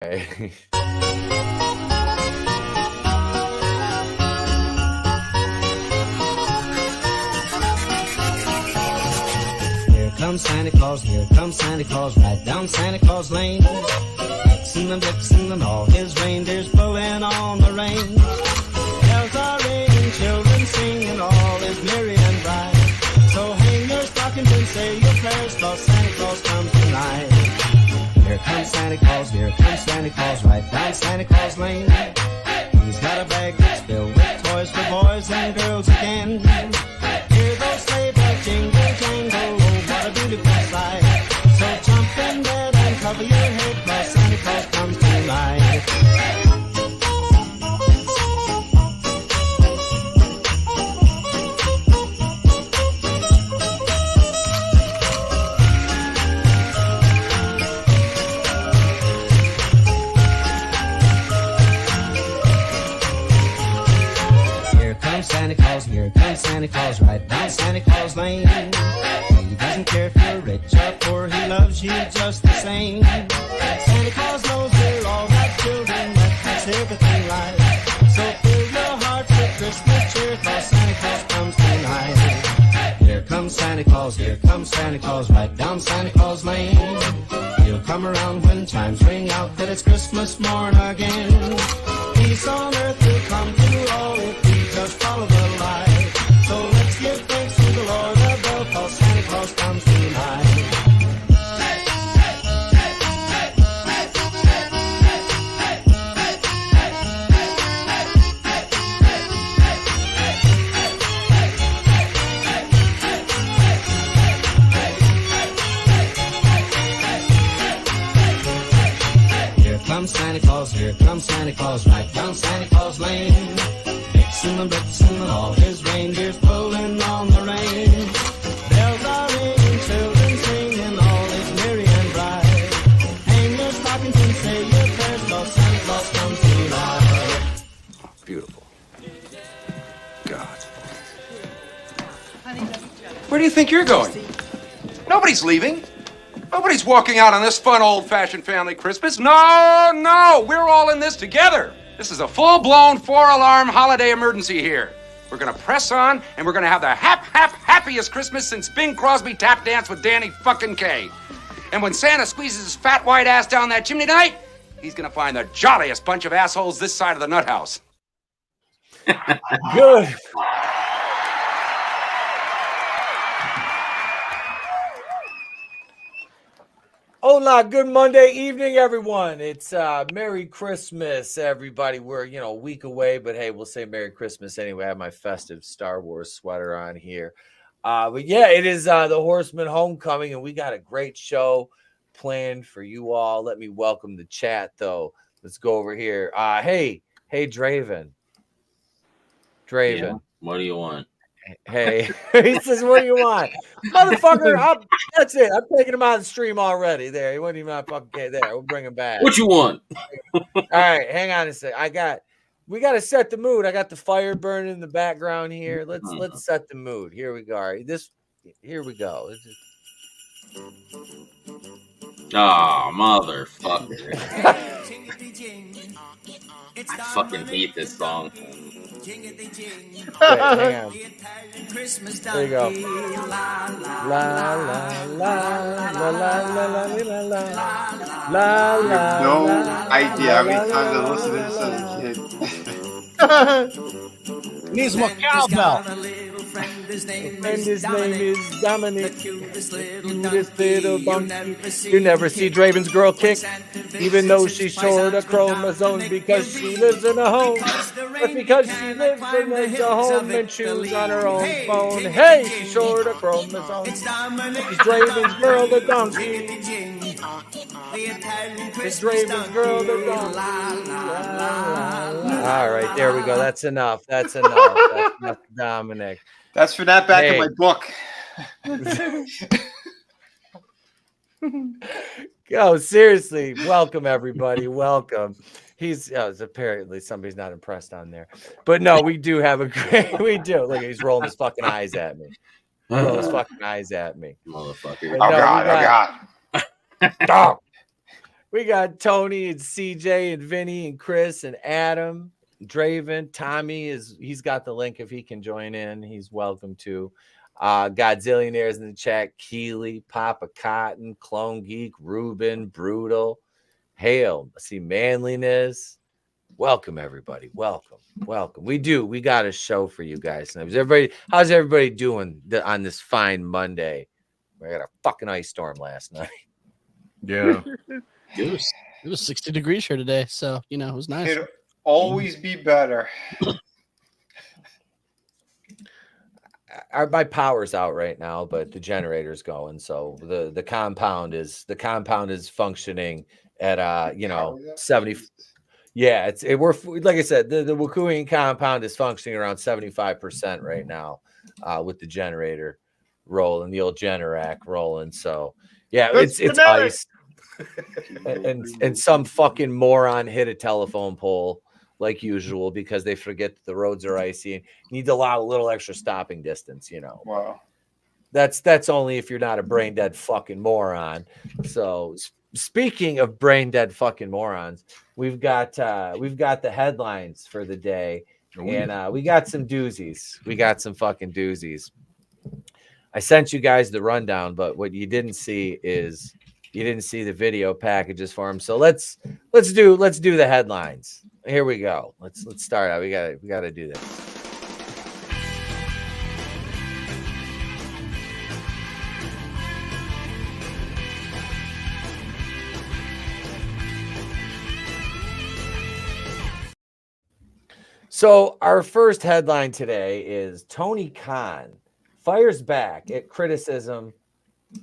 Here comes Santa Claus, here comes Santa Claus, right down Santa Claus Lane. Vixen and Blitzen and all his reindeers pulling on the reins. Bells are ringing, children singing, all is merry and bright. So hang your stockings and say your prayers, 'cause Santa Claus comes tonight. Here comes Santa Claus, here comes Santa Claus, right down Santa Claus Lane. He's got a bag that's filled with toys for boys and girls again. Hear those sleigh bells jingle, jangle, oh, what a beautiful sight. So jump in bed and cover your head, 'cause Santa Claus comes tonight. Santa Claus, here comes Santa Claus, right down Santa Claus Lane. He doesn't care if you're rich or poor, he loves you just the same. Santa Claus knows we're all right children, that makes everything right. So fill your heart with Christmas cheer, 'cause Santa Claus comes tonight. Here comes Santa Claus, here comes Santa Claus, right down Santa Claus Lane. He'll come around when chimes ring out that it's Christmas morn again. Peace on earth will come to all if we just follow the light. So let's give thanks to the Lord above, 'cause Santa Claus comes tonight. Here comes Santa Claus, here comes Santa Claus, right down Santa Claus Lane. Vixen and Blitzen and all his reindeers pulling on the reins. Bells are ringing, children singing, all is merry and bright. Hang your stockings and say your prayers, 'cause Santa Claus comes tonight. Beautiful. God. Where do you think you're going? Nobody's leaving. Nobody's walking out on this fun, old-fashioned family Christmas. No, we're all in this together. This is a full-blown, four-alarm holiday emergency here. We're gonna press on, and we're gonna have the happiest Christmas since Bing Crosby tap danced with Danny fucking Kaye. And when Santa squeezes his fat white ass down that chimney tonight, he's gonna find the jolliest bunch of assholes this side of the nut house. Good. Hola, good Monday evening, everyone. It's Merry Christmas, everybody. We're, a week away, but hey, we'll say Merry Christmas anyway. I have my festive Star Wars sweater on here. But yeah, it is the Horsemen homecoming, and we got a great show planned for you all. Let me welcome the chat, though. Let's go over here. Hey, Draven. Yeah. What do you want? Hey, he says, what do you want? Motherfucker, that's it. I'm taking him out of the stream already. There, he wasn't even on fucking there. We'll bring him back. What you want? All right, hang on a sec. We got to set the mood. I got the fire burning in the background here. Let's set the mood. Here we go. Here we go. Oh, motherfucker. I fucking hate this song. Wait, hang on. There you go. La la la la la la la la la. No idea how many times I listened to this as a kid. Needs more cowbell. And his name is Dominic. Cutest little donkey. You never see Draven's girl kick, even though she's short a chromosome, because she lives in a home. But because she lives in a home and chews on her own phone. Hey, she's short a chromosome. She's Draven's girl, the donkey. It's Draven's girl, the donkey. All right, there we go. That's enough. That's enough, Dominic. That's for that back in my book. Yo, seriously, welcome everybody. Welcome. He's apparently somebody's not impressed on there, but no, we do have a great. We do. Look, he's rolling his fucking eyes at me. Rolling his fucking eyes at me, motherfucker. Oh God! Stop. We got Tony and CJ and Vinny and Chris and Adam, Draven. Tommy he's got the link if he can join in. He's welcome to. Godzillionaires in the chat. Keely, Papa Cotton, Clone Geek, Ruben, Brutal, Hail. See Manliness. Welcome everybody. Welcome. We got a show for you guys. How's everybody doing on this fine Monday? We got a fucking ice storm last night. Yeah. It was 60 degrees here today, so it was nice. It'll always be better. My power's out right now, but the generator's going, so the compound is functioning at 70. Yeah, we're like I said, the Wakuian compound is functioning around 75% right now, with the generator rolling, the old Generac rolling. So yeah, it's ice. and some fucking moron hit a telephone pole like usual because they forget that the roads are icy and you need to allow a little extra stopping distance. Wow. That's only if you're not a brain dead fucking moron. So speaking of brain dead fucking morons, we've got the headlines for the day, and we got some doozies. We got some fucking doozies. I sent you guys the rundown, but what you didn't see is you didn't see the video packages for them. So let's do the headlines. Here we go. Let's start out. We gotta do this. So our first headline today is Tony Khan fires back at criticism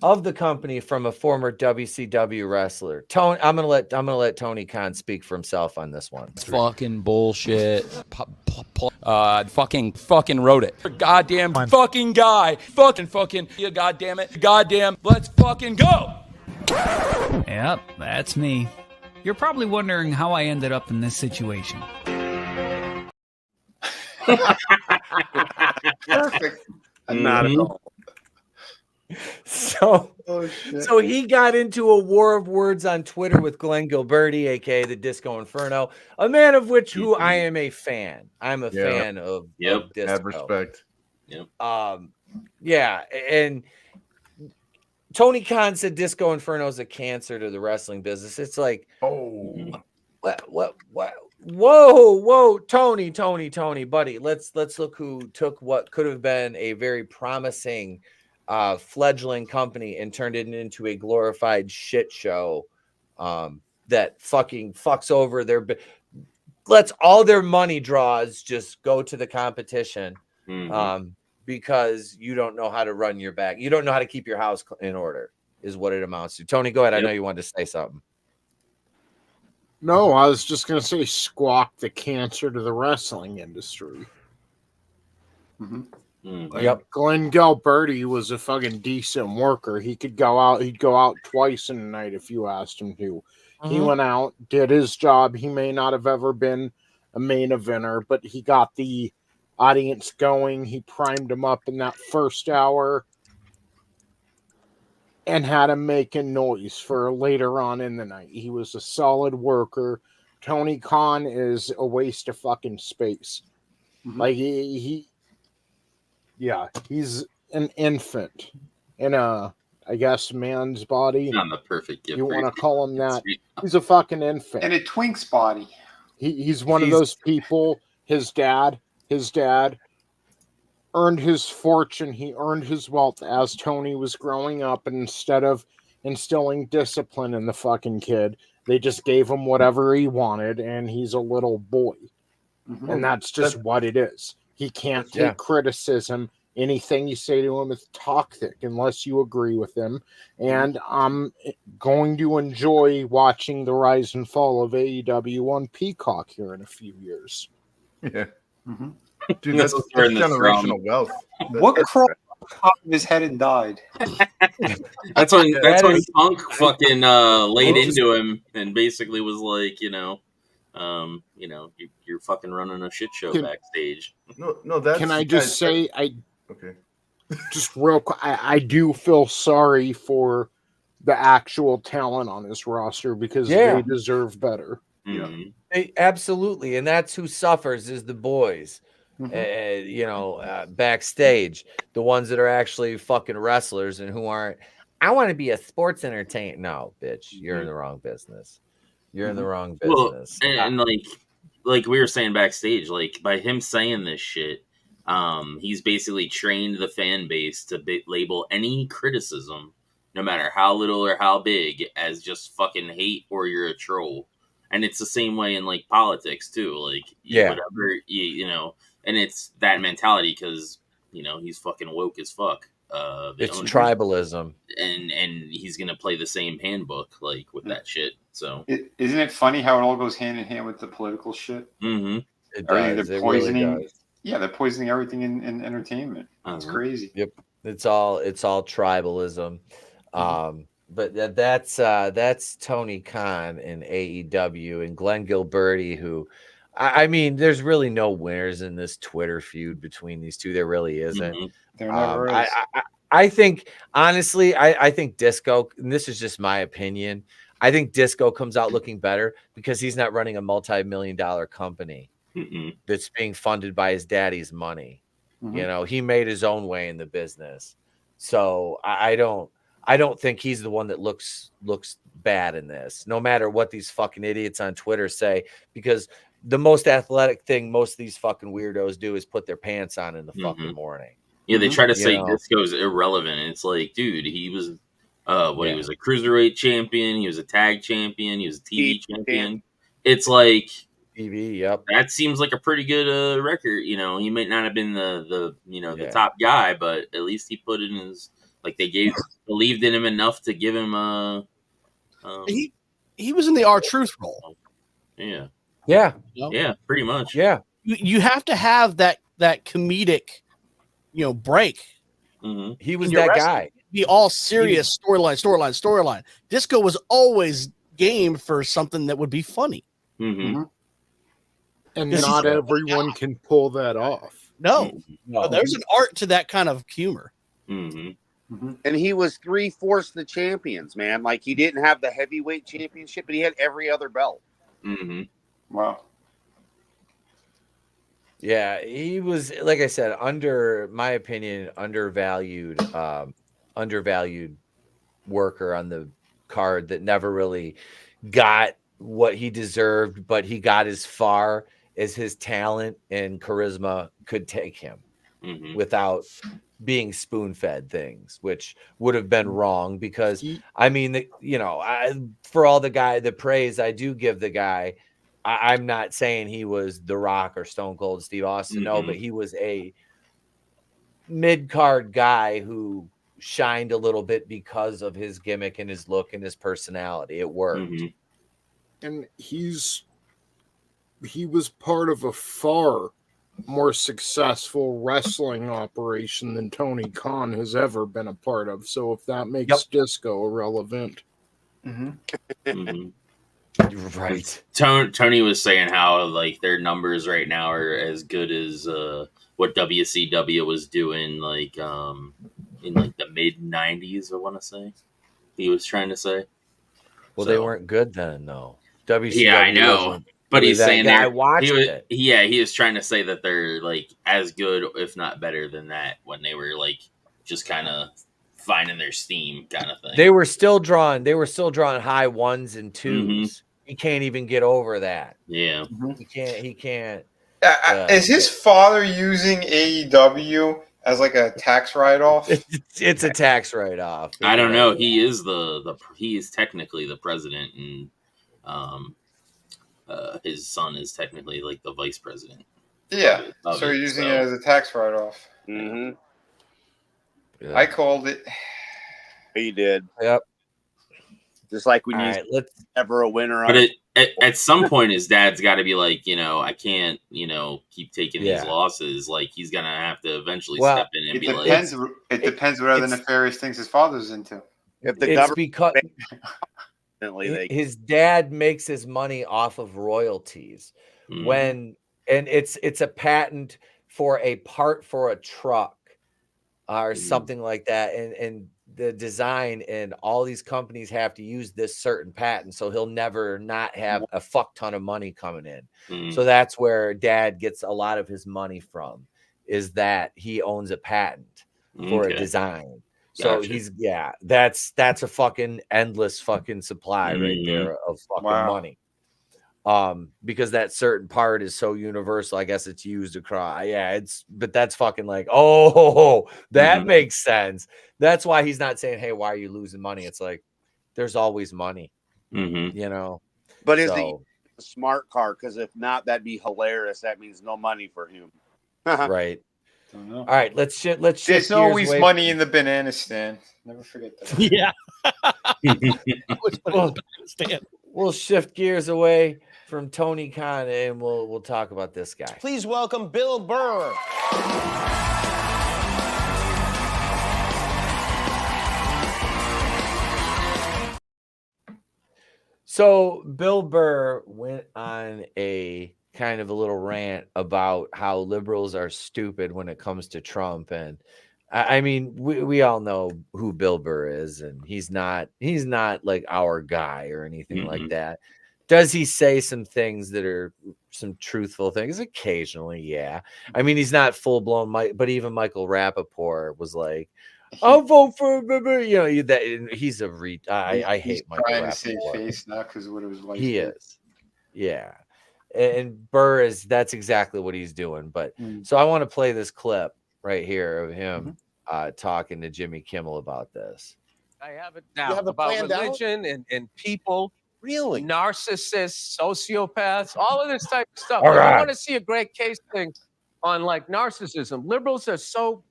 of the company from a former WCW wrestler. Tony, I'm gonna let Tony Khan speak for himself on this one. It's fucking bullshit. Fucking wrote it. Goddamn fucking guy. Fucking. Yeah, goddamn it. Goddamn. Let's fucking go. Yep, that's me. You're probably wondering how I ended up in this situation. Perfect. Not at all. So he got into a war of words on Twitter with Glenn Gilberti, aka the Disco Inferno, a man of which who I am a fan. I'm a fan of Disco. Have respect. Yep. Yeah, and Tony Khan said Disco Inferno is a cancer to the wrestling business. It's like, what? Whoa, Tony, buddy. Let's look who took what could have been a very promising fledgling company and turned it into a glorified shit show that fucking fucks over lets all their money draws just go to the competition because you don't know how to run your back. You don't know how to keep your house in order is what it amounts to. Tony, go ahead. I know you wanted to say something. No, I was just going to say Squawk the cancer to the wrestling industry. Glenn Gilberti was a fucking decent worker. He'd go out twice in a night if you asked him to. He went out, did his job. He may not have ever been a main eventer, but he got the audience going. He primed them up in that first hour and had him making noise for later on in the night. He was a solid worker. Tony Khan is a waste of fucking space. Like he's an infant in a, I guess, man's body. Not the perfect gift. You want to call him that? He's a fucking infant. In a twink's body. He's one of those people. His dad earned his fortune. He earned his wealth as Tony was growing up, and instead of instilling discipline in the fucking kid, they just gave him whatever he wanted, and he's a little boy. And that's just what it is. He can't take criticism. Anything you say to him is toxic unless you agree with him. And I'm going to enjoy watching the rise and fall of AEW on Peacock here in a few years. Yeah. Dude, that's generational wealth. What crawled on top of his head and died? That's when Punk fucking laid into him and basically was like, you're fucking running a shit show backstage. No, that's. Can I just say, okay. Just real quick, I do feel sorry for the actual talent on his roster because they deserve better. Mm-hmm. Absolutely, and that's who suffers is the boys. Backstage, the ones that are actually fucking wrestlers and who aren't. I want to be a sports entertainer. No, bitch, you're in the wrong business. You're in the wrong business. Well, and like we were saying backstage, like by him saying this shit, he's basically trained the fan base to label any criticism, no matter how little or how big, as just fucking hate or you're a troll. And it's the same way in like politics too. Like whatever you know, and it's that mentality because he's fucking woke as fuck. It's tribalism, and he's gonna play the same handbook like with that shit. So isn't it funny how it all goes hand in hand with the political shit? Mm-hmm. It does. They're It poisoning. really does. Yeah, they're poisoning everything in entertainment. It's crazy. Yep, it's all tribalism. But that's Tony Khan in AEW and Glenn Gilberti, who I mean, there's really no winners in this Twitter feud between these two. There really isn't. Mm-hmm. There never is. I think honestly, I think Disco, and this is just my opinion, I think Disco comes out looking better because he's not running a multi-million-dollar company that's being funded by his daddy's money. He made his own way in the business. So I don't think he's the one that looks bad in this, no matter what these fucking idiots on Twitter say, because the most athletic thing most of these fucking weirdos do is put their pants on in the fucking morning. Yeah, they try to say Disco's irrelevant. And it's like, dude, he was he was a cruiserweight champion, he was a tag champion, he was a TV champion. It's like TV, yep. That seems like a pretty good record. He might not have been the top guy, but at least he put in his believed in him enough to give him a. He was in the R-Truth role. Yeah. Yeah. Yeah. Pretty much. Yeah. You have to have that comedic, break. Mm-hmm. He was that guy. Be all serious storyline. Disco was always game for something that would be funny. Mm-hmm. And not everyone can pull that off. No. There's an art to that kind of humor. Mm-hmm. And he was 3/4 the champions, man. Like, he didn't have the heavyweight championship, but he had every other belt. Mm-hmm. Wow. Yeah, he was, like I said, under my opinion, undervalued worker on the card that never really got what he deserved, but he got as far as his talent and charisma could take him without being spoon-fed things, which would have been wrong because I mean, for all the praise I do give the guy, I'm not saying he was The Rock or Stone Cold Steve Austin, no, but he was a mid-card guy who shined a little bit because of his gimmick and his look and his personality. It worked. And he was part of a far more successful wrestling operation than Tony Khan has ever been a part of. So if that makes Disco irrelevant. Right. Tony was saying how their numbers right now are as good as what WCW was doing in the mid 90s, I want to say. He was trying to say. Well, they weren't good then, though. WCW. Yeah, I know. But he's saying that I watched it. Yeah, he was trying to say that they're as good, if not better than that, when they were just kind of finding their steam, kind of thing. They were still drawing high 1s and 2s. He can't even get over that. Yeah, he can't. Is his father using AEW as a tax write-off? It's a tax write-off. I don't know. He is he is technically the president, and his son is technically the vice president. Yeah, so he's using it as a tax write-off. Yeah. I called it. You did. Yep. Just like when let's ever a winner on it. At some point, his dad's got to be I can't, keep taking these losses. He's gonna have to eventually step in and it depends what other nefarious things his father's into. If the it's because his dad makes his money off of royalties and it's a patent for a part for a truck or something like that, and the design, and all these companies have to use this certain patent, so he'll never not have a fuck ton of money coming in. So that's where Dad gets a lot of his money from, is that he owns a patent for a design. So he's that's a fucking endless fucking supply right there of fucking money. Because that certain part is so universal, I guess it's used across. But that's fucking like, that makes sense. That's why he's not saying, hey, why are you losing money? It's like, there's always money, you know. But is it a smart car? Because if not, that'd be hilarious. That means no money for him. Right. Don't know. All right, let's shift. There's always money in the banana stand. Never forget that. Yeah. We'll shift gears away from Tony Khan, and we'll talk about this guy. Please welcome Bill Burr. So Bill Burr went on a kind of a little rant about how liberals are stupid when it comes to Trump. And I mean, we all know who Bill Burr is, and he's not like our guy or anything like that. Does he say some things that are some truthful things? Occasionally, yeah. I mean, he's not full blown, but even Michael Rappaport was like, I'll vote for, you know, that he's a I hate Michael Rappaport. He's trying to save face now because of what it was like. He is. Yeah. And Burr that's exactly what he's doing. But so I want to play this clip right here of him talking to Jimmy Kimmel about this. I have it down about religion and people. Really? Narcissists, sociopaths, all of this type of stuff. All If right. you want to see a great case thing on like narcissism, liberals are so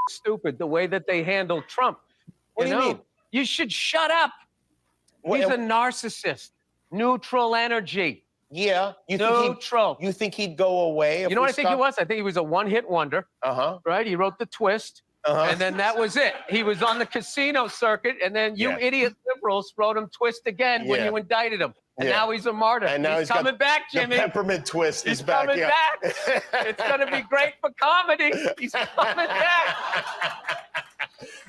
stupid the way that they handle Trump. What do you mean? You should shut up. He's a narcissist. Neutral energy. Yeah. Neutral. You think he'd go away? You know what I think he was? I think he was a one-hit wonder. Right? He wrote The Twist. And then that was it. He was on the casino circuit, and then you idiot liberals wrote him Twist again when you indicted him. And now he's a martyr. And now he's coming back, Jimmy. The peppermint twist He's is back. coming back. It's going to be great for comedy. He's coming back.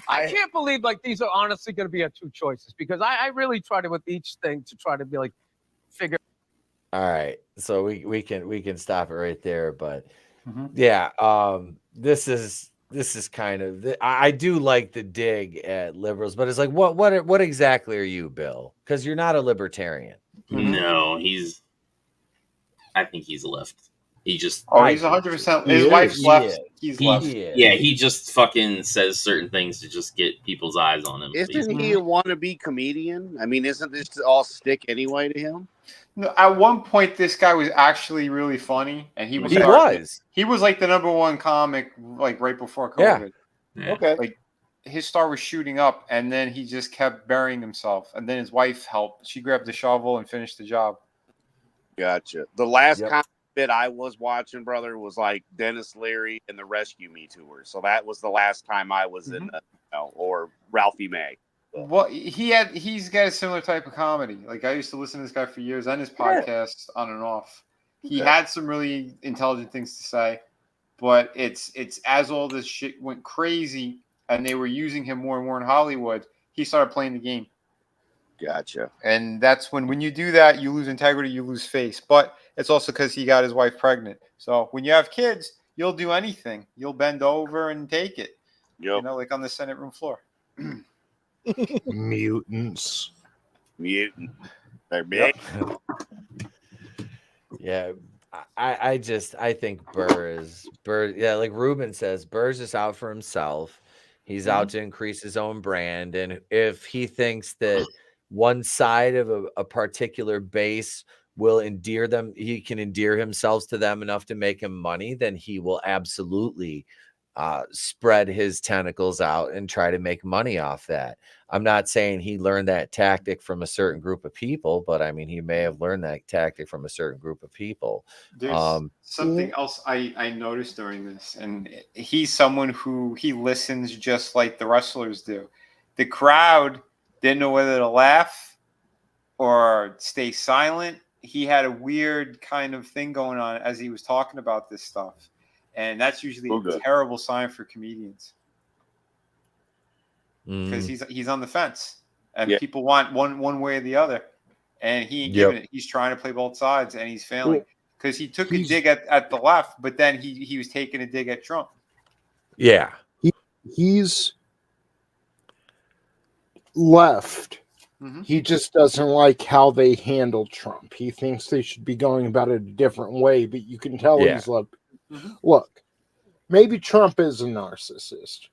I can't believe like these are honestly going to be our two choices, because I really try to with each thing to try to be like figure. All right, so we can stop it right there, but this is kind of I do like the dig at liberals, but it's like what exactly are you, Bill? Because you're not a libertarian. No, I think he's left. He just he's 100%. His wife's left. He's left. Yeah, he just fucking says certain things to just get people's eyes on him. Isn't he a wannabe comedian? I mean, isn't this all stick anyway to him? No, at one point, this guy was actually really funny, and he was like the #1 comic, like right before COVID. Yeah. Okay, like his star was shooting up, and then he just kept burying himself, and then his wife helped. She grabbed the shovel and finished the job. Gotcha. The last comic bit I was watching, brother, was like Dennis Leary and the Rescue Me tour. So that was the last time I was in, or Ralphie May. Well, he's got a similar type of comedy. Like I used to listen to this guy for years and his podcast on and off. He had some really intelligent things to say, but it's as all this shit went crazy and they were using him more and more in Hollywood, he started playing the game. Gotcha. And that's when you do that, you lose integrity, you lose face. But it's also because he got his wife pregnant. So when you have kids, you'll do anything. You'll bend over and take it. Yep. You know, like on the Senate room floor. Mutants. They're big. Yeah. I think Burr. Yeah, like Ruben says, Burr's just out for himself. He's out to increase his own brand. And if he thinks that one side of a particular base will endear them, he can endear himself to them enough to make him money, then he will absolutely spread his tentacles out and try to make money off that. I'm not saying he learned that tactic from a certain group of people, but I mean, he may have learned that tactic from a certain group of people. There's something else I noticed during this, and he's someone who he listens just like the wrestlers do. The crowd didn't know whether to laugh or stay silent. He had a weird kind of thing going on as he was talking about this stuff. And that's usually a terrible sign for comedians. because he's on the fence, and Yeah. people want one way or the other, and he ain't giving it. He's trying to play both sides, and he's failing because he took a dig at the left, but then he was taking a dig at Trump. Yeah, he's left. He just doesn't like how they handle Trump. He thinks they should be going about it a different way, but you can tell he's like, look, maybe Trump is a narcissist.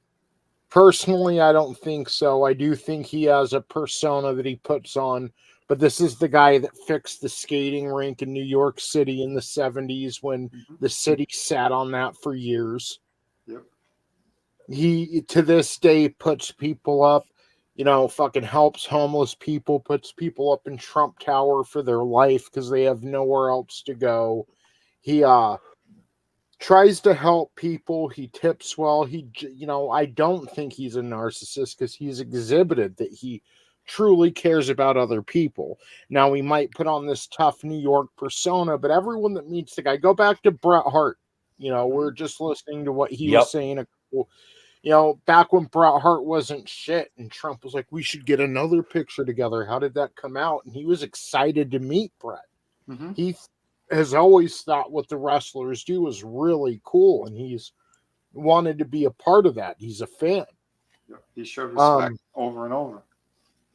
Personally, I don't think so. I do think he has a persona that he puts on, but this is the guy that fixed the skating rink in New York City in the 70s when the city sat on that for years. Yep. He, to this day, puts people up, fucking helps homeless people, puts people up in Trump Tower for their life because they have nowhere else to go. He tries to help people. He tips well. I don't think he's a narcissist because he's exhibited that he truly cares about other people. Now, he might put on this tough New York persona, but everyone that meets the guy, go back to Bret Hart. We're just listening to what he was saying. Back when Bret Hart wasn't shit and Trump was like, we should get another picture together. How did that come out? And he was excited to meet Bret. He has always thought what the wrestlers do is really cool, and he's wanted to be a part of that. He's a fan. He showed respect over and over.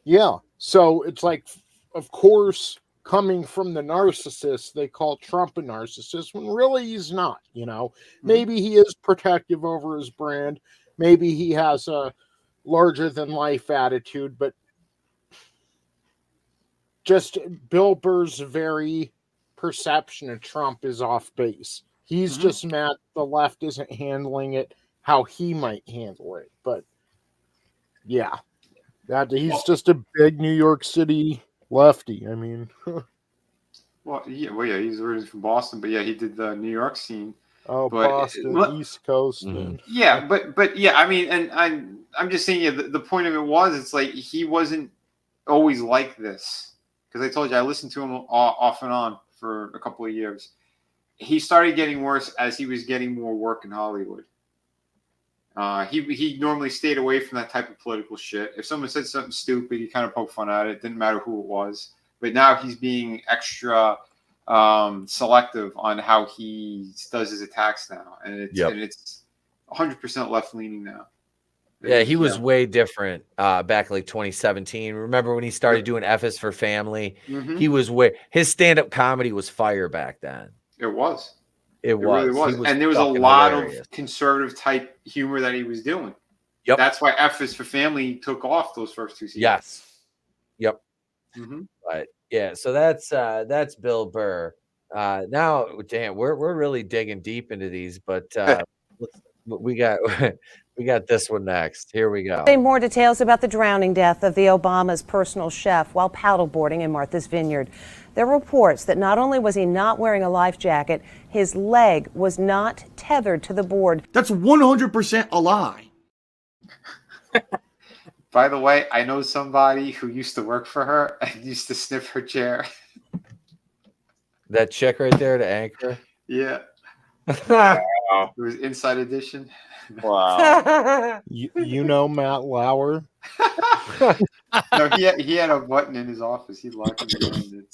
Yeah. So it's like, of course, coming from the narcissist, they call Trump a narcissist when really he's not, Maybe he is protective over his brand. Maybe he has a larger than life attitude, but just Bill Burr's very perception of Trump is off base. He's just mad the left isn't handling it how he might handle it. But yeah, he's just a big New York City lefty. I mean, he's originally from Boston, but he did the New York scene. Oh, but Boston, East Coast. But I mean, and I'm just saying, the point of it was, it's like he wasn't always like this, because I told you I listened to him off and on for a couple of years. He started getting worse as he was getting more work in Hollywood. He normally stayed away from that type of political shit. If someone said something stupid, he kind of poked fun at it. Didn't matter who it was. But now he's being extra selective on how he does his attacks now, and it's 100% left leaning now. Yeah, he was way different back like 2017. Remember when he started doing F is for Family? He was his stand-up comedy was fire back then. It was. It really was. And there was a lot of conservative type humor that he was doing. Yep. That's why F is for Family took off those first two seasons. Yes. Yep. But yeah, so that's Bill Burr. Now, damn, we're really digging deep into these, but we got this one next. Here we go. More details about the drowning death of the Obama's personal chef while paddleboarding in Martha's Vineyard. There are reports that not only was he not wearing a life jacket, his leg was not tethered to the board. That's 100% a lie. By the way, I know somebody who used to work for her and used to sniff her chair. That chick right there, the anchor? Yeah. Wow. It was Inside Edition. Wow. you know Matt Lauer? No, he had a button in his office. He locked it in.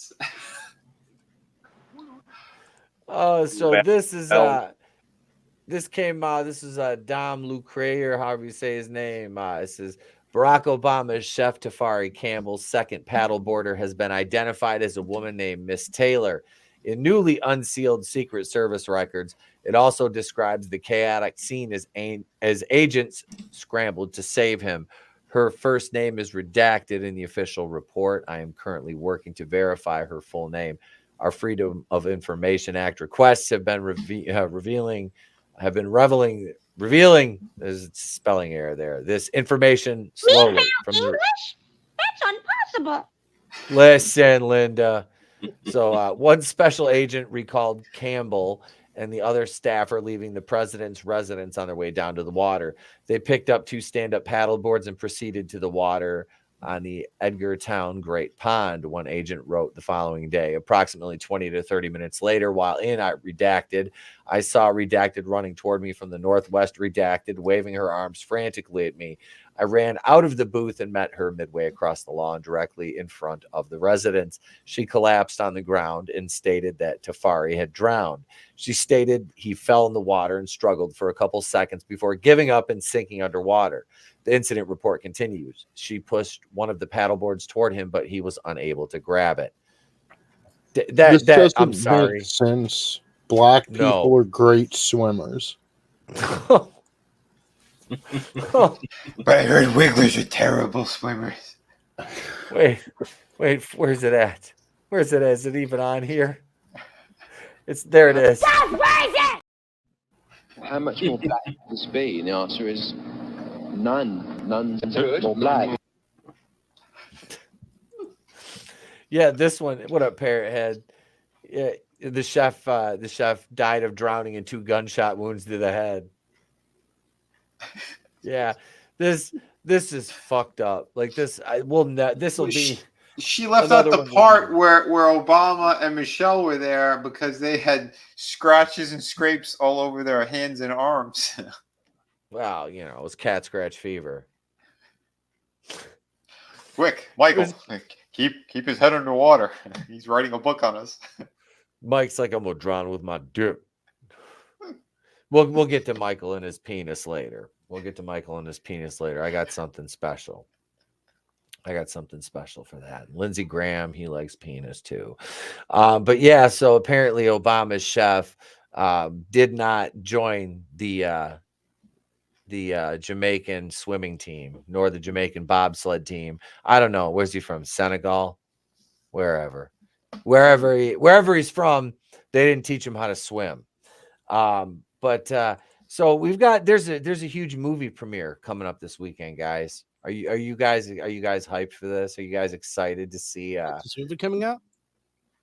Oh, so this is this came out. This is Dom Lucre, or however you say his name. It says Barack Obama's chef Tafari Campbell's second paddleboarder has been identified as a woman named Miss Taylor. In newly unsealed Secret Service records, it also describes the chaotic scene as agents scrambled to save him. Her first name is redacted in the official report. I am currently working to verify her full name. Our Freedom of Information Act requests have been revealing. There's a spelling error there. This information slowly from English? That's impossible. Listen, Linda. So one special agent recalled Campbell and the other staff are leaving the president's residence on their way down to the water. They picked up 2 stand-up paddle boards and proceeded to the water on the Edgartown Great Pond, one agent wrote the following day. Approximately 20 to 30 minutes later, while in Redacted, I saw Redacted running toward me from the northwest. Redacted, waving her arms frantically at me. I ran out of the booth and met her midway across the lawn directly in front of the residence. She collapsed on the ground and stated that Tafari had drowned. She stated he fell in the water and struggled for a couple seconds before giving up and sinking underwater. The incident report continues. She pushed one of the paddleboards toward him, but he was unable to grab it. This doesn't I'm sorry. make sense. Black people are great swimmers. But I heard wigglers are terrible swimmers. Wait, where's it at? Where's it at? Is it even on here? There it is. How much more black can this be? And the answer is none. None more black. Yeah, this one. What up, Parrot Head? Yeah, the chef died of drowning and 2 gunshot wounds to the head. Yeah, this is fucked up. Like this, this will be. She left out the part where Obama and Michelle were there because they had scratches and scrapes all over their hands and arms. Well, it was cat scratch fever. Quick, Michael, keep his head underwater. He's writing a book on us. Mike's like, I'm gonna drown with my dick. We'll get to Michael and his penis later. I got something special. For that. Lindsey Graham, he likes penis too. But yeah, so apparently Obama's chef did not join the Jamaican swimming team, nor the Jamaican bobsled team. I don't know. Where's he from? Senegal? Wherever he's from, they didn't teach him how to swim. So we've got there's a huge movie premiere coming up this weekend, guys. Are you guys hyped for this? Are you guys excited to see this movie coming out?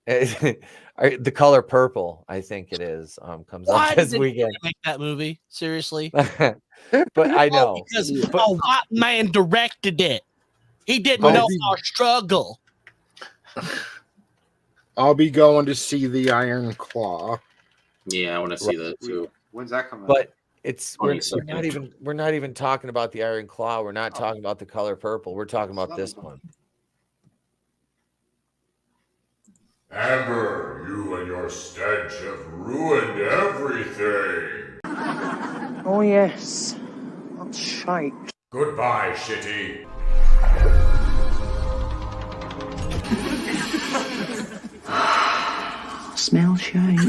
The Color Purple, I think it is, comes up this weekend. Make that movie seriously, but I know because a white man directed it. He didn't know our struggle. I'll be going to see the Iron Claw. Yeah, I want to see that too. When's that coming? But we're not even talking about the Iron Claw. We're not talking about The Color Purple. We're talking about this one. Amber, you and your stench have ruined everything. Oh yes, that's shite. Goodbye, shitty. Smell shite.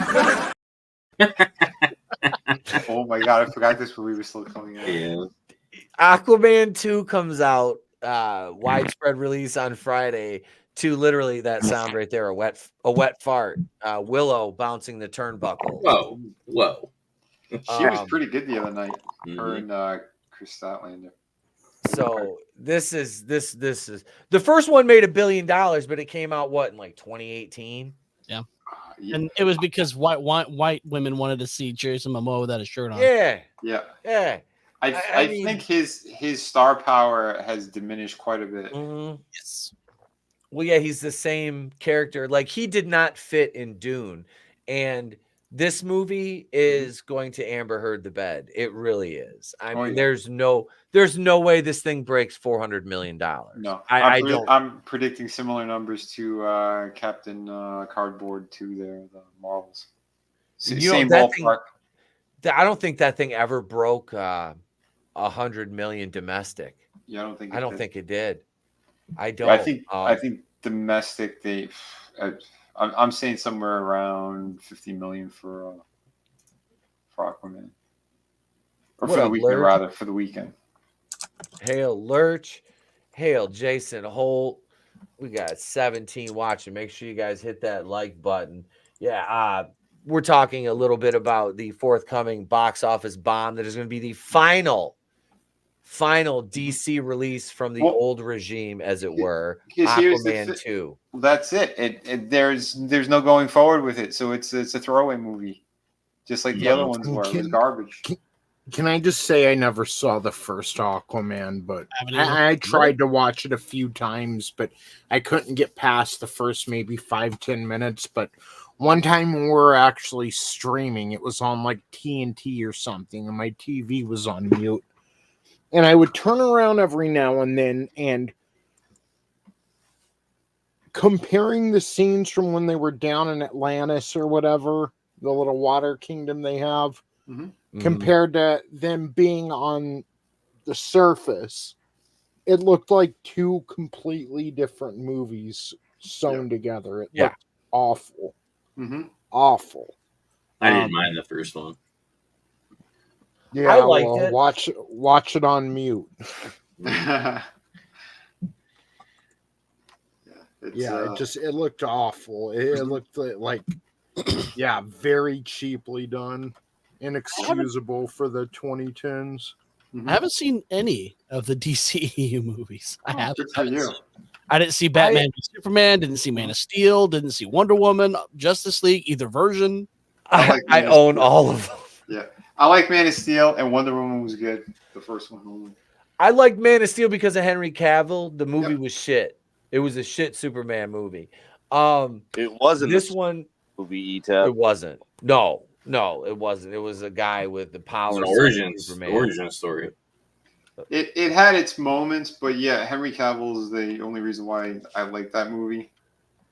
Oh my god, I forgot this movie was still coming out. Yeah. Aquaman 2 comes out, widespread release on Friday. To literally that sound right there, a wet fart. Willow bouncing the turnbuckle. Whoa. She was pretty good the other night. Her and Chris Statlander. So this is the first one made $1 billion, but it came out in like 2018. Yeah. And it was because white women wanted to see Jason Momoa without a shirt on. Yeah. I think his star power has diminished quite a bit. Yes. Well, yeah, he's the same character. Like, he did not fit in Dune, and this movie is going to Amber Heard the bed. It really is. I mean, there's no way this thing breaks $400 million. No, I don't. I'm predicting similar numbers to Captain Cardboard 2 there, the Marvels. Same ballpark. I don't think that thing ever broke 100 million domestic. Yeah, I don't think it did. I don't. I think domestic. I'm saying somewhere around 50 million for Aquaman, or for the weekend rather. For the weekend. Hail Lurch, hail Jason Holt. We got 17 watching. Make sure you guys hit that like button. Yeah, we're talking a little bit about the forthcoming box office bomb that is going to be the final DC release from the old regime, as it were. Aquaman 2. That's it. There's no going forward with it, so it's a throwaway movie, just like the other ones were. It was garbage. Can I just say I never saw the first Aquaman, but I tried to watch it a few times, but I couldn't get past the first maybe 5-10 minutes. But one time when we were actually streaming, it was on like TNT or something, and my TV was on mute. And I would turn around every now and then and comparing the scenes from when they were down in Atlantis or whatever, the little water kingdom they have, compared to them being on the surface, it looked like two completely different movies sewn together. It looked awful. Awful. I didn't mind the first one. Yeah, I liked it. Watch it on mute. It looked awful. It looked like very cheaply done, inexcusable for the 2010s. I haven't seen any of the DCEU movies. I haven't. Good for you. I didn't see Batman v Superman, didn't see Man of Steel, didn't see Wonder Woman, Justice League, either version. I own all of them. Yeah. I like Man of Steel, and Wonder Woman was good. The first one only. I like Man of Steel because of Henry Cavill. The movie was shit. It was a shit Superman movie. It wasn't this one movie. Etep. It wasn't. No, it wasn't. It was a guy with the powers. Origin story. It had its moments, but yeah, Henry Cavill is the only reason why I like that movie.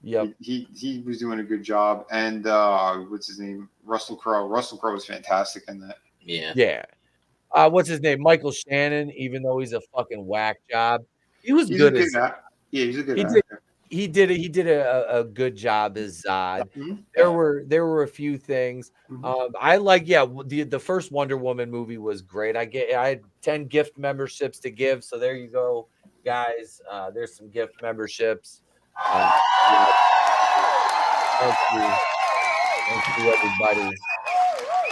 Yep. He was doing a good job, and what's his name? Russell Crowe. Russell Crowe was fantastic in that. Yeah. Yeah. What's his name? Michael Shannon. Even though he's a fucking whack job, he was He's good a as. Yeah, he's a good He actor. He did a good job as Zod. There were a few things. I like the first Wonder Woman movie was great. I had 10 gift memberships to give, so there you go, guys. There's some gift memberships. Thank you everybody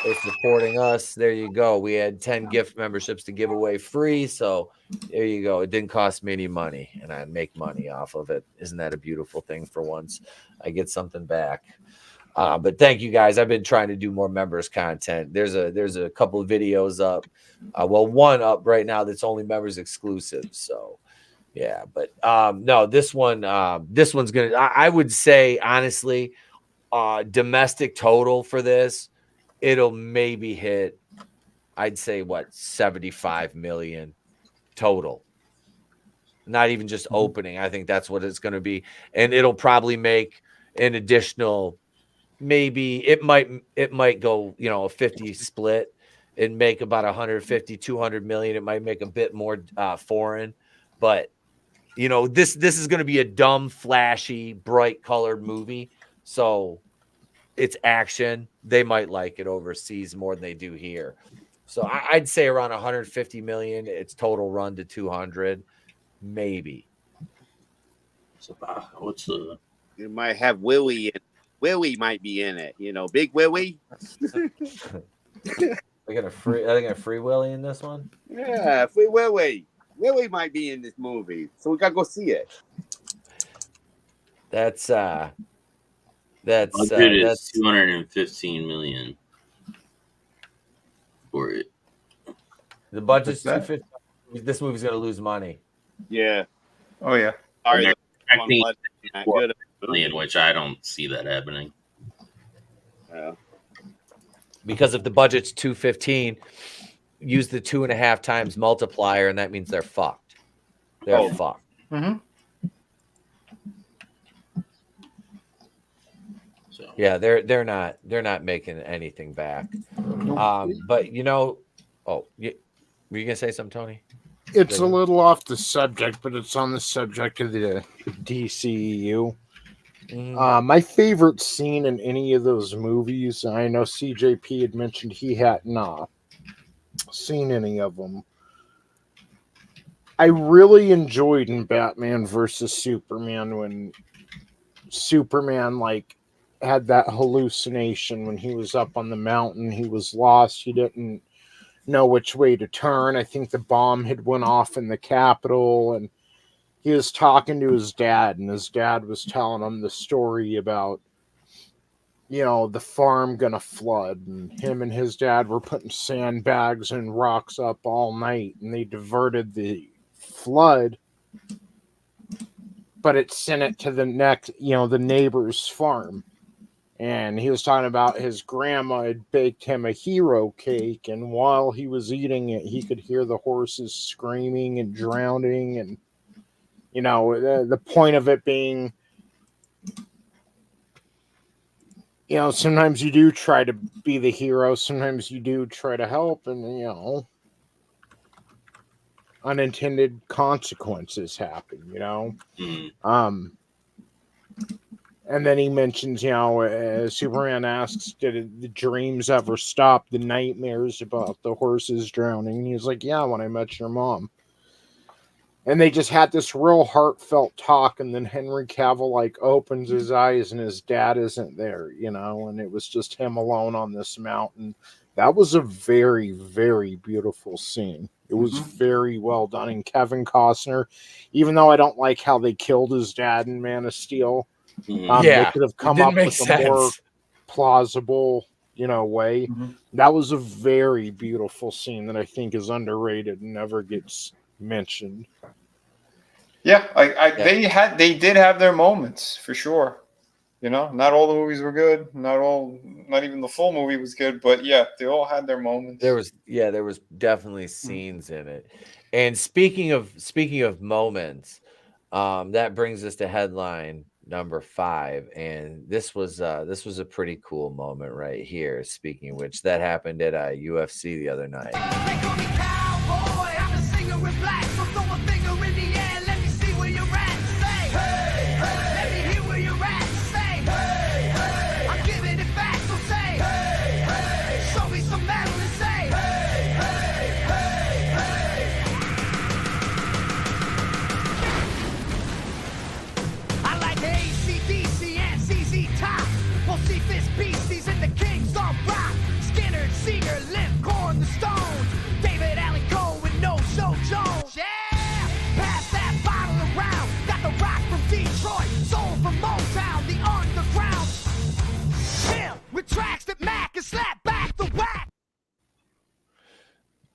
for supporting us. There you go. We had 10 gift memberships to give away free, so there you go. It didn't cost me any money, and I make money off of it. Isn't that a beautiful thing? For once, I get something back. But thank you guys. I've been trying to do more members content. There's a couple of videos up. One up right now that's only members exclusive. So yeah, but no, this one's gonna. I would say honestly, domestic total for this, it'll maybe hit. I'd say 75 million total. Not even just opening. I think that's what it's going to be, and it'll probably make an additional. Maybe it might go, a 50 split and make about 150, 200 million. It might make a bit more foreign, but this is going to be a dumb, flashy, bright colored movie. So it's action. They might like it overseas more than they do here. So I'd say around 150 million. It's total run to 200, maybe. So what's the? You might have Willie in. Willie might be in it, Big Willie. I got a free Willie in this one. Yeah, free Willie. Willie might be in this movie, so we gotta go see it. Budget is 215 million for it. The budget's 250. This movie's gonna lose money. Yeah. Oh yeah. Sorry, Million, which I don't see that happening. Yeah. Because if the budget's 215, use the 2.5 times multiplier, and that means they're fucked. They're fucked. Mm-hmm. So. Yeah, they're not making anything back. But were you gonna say something, Tony? It's a little off the subject, but it's on the subject of the DCEU. My favorite scene in any of those movies, I know CJP had mentioned he hadn't seen any of them. I really enjoyed in Batman versus Superman when Superman had that hallucination when he was up on the mountain. He was lost. He didn't know which way to turn. I think the bomb had went off in the Capitol, and he was talking to his dad, and his dad was telling him the story about, the farm gonna flood, and him and his dad were putting sandbags and rocks up all night, and they diverted the flood, but it sent it to the next, the neighbor's farm. And he was talking about his grandma had baked him a hero cake, and while he was eating it, he could hear the horses screaming and drowning. And, you know, the point of it being, you know, sometimes you do try to be the hero, sometimes you do try to help, and, you know, unintended consequences happen, you know? And then he mentions, you know, Superman asks, did the dreams ever stop, the nightmares about the horses drowning? And he's like, yeah, when I met your mom. And they just had this real heartfelt talk, and then Henry Cavill, like, opens his eyes and his dad isn't there, you know, and it was just him alone on this mountain. That was a very, very beautiful scene. It was very well done. And Kevin Costner, even though I don't like how they killed his dad in Man of Steel, they could have come up with a more plausible, you know, way. That was a very beautiful scene that I think is underrated and never gets mentioned. Yeah, they did have their moments for sure. You know, not all the movies were good. Not even the full movie was good. But yeah, they all had their moments. There was definitely scenes in it. And speaking of moments, that brings us to headline number 5, and this was a pretty cool moment right here. Speaking of which, that happened at UFC the other night.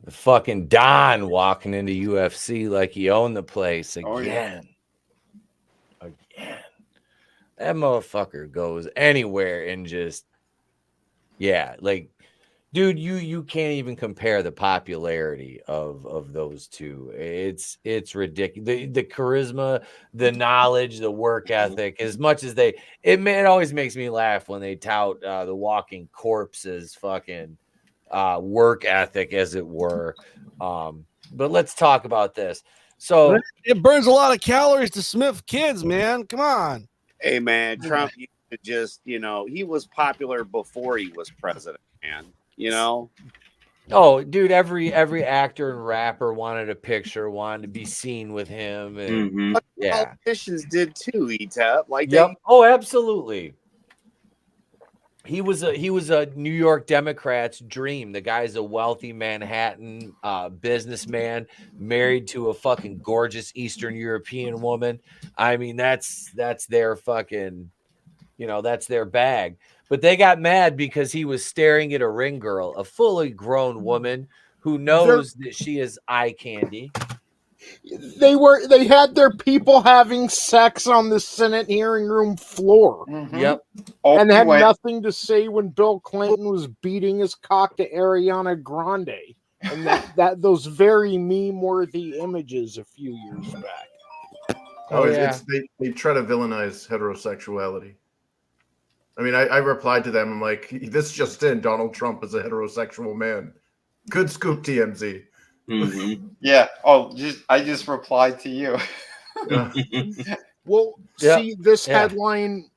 The fucking Don walking into UFC like he owned the place again. Again. That motherfucker goes anywhere and just, yeah, like, dude, you can't even compare the popularity of those two. It's ridiculous. The charisma, the knowledge, the work ethic, as much as it always makes me laugh when they tout the Walking Corpse's fucking work ethic, as it were. But let's talk about this. So it burns a lot of calories to Smith kids, man. Come on. Hey, man, Trump used to just, you know, he was popular before he was president, man. You know? Oh, dude, every actor and rapper wanted a picture, wanted to be seen with him. And yeah. Politicians did too, Etep. Like, oh, absolutely. He was a New York Democrat's dream. The guy's a wealthy Manhattan businessman, married to a fucking gorgeous Eastern European woman. I mean, that's their fucking, you know, that's their bag. But they got mad because he was staring at a ring girl, a fully grown woman who knows that she is eye candy. They had their people having sex on the Senate hearing room floor. Yep. And had nothing to say when Bill Clinton was beating his cock to Ariana Grande. And that those very meme-worthy images a few years back. Oh, yeah. They try to villainize heterosexuality. I mean, I replied to them. I'm like, this just in, Donald Trump is a heterosexual man. Good scoop, TMZ. Yeah. Oh, I just replied to you. Well, see, this headline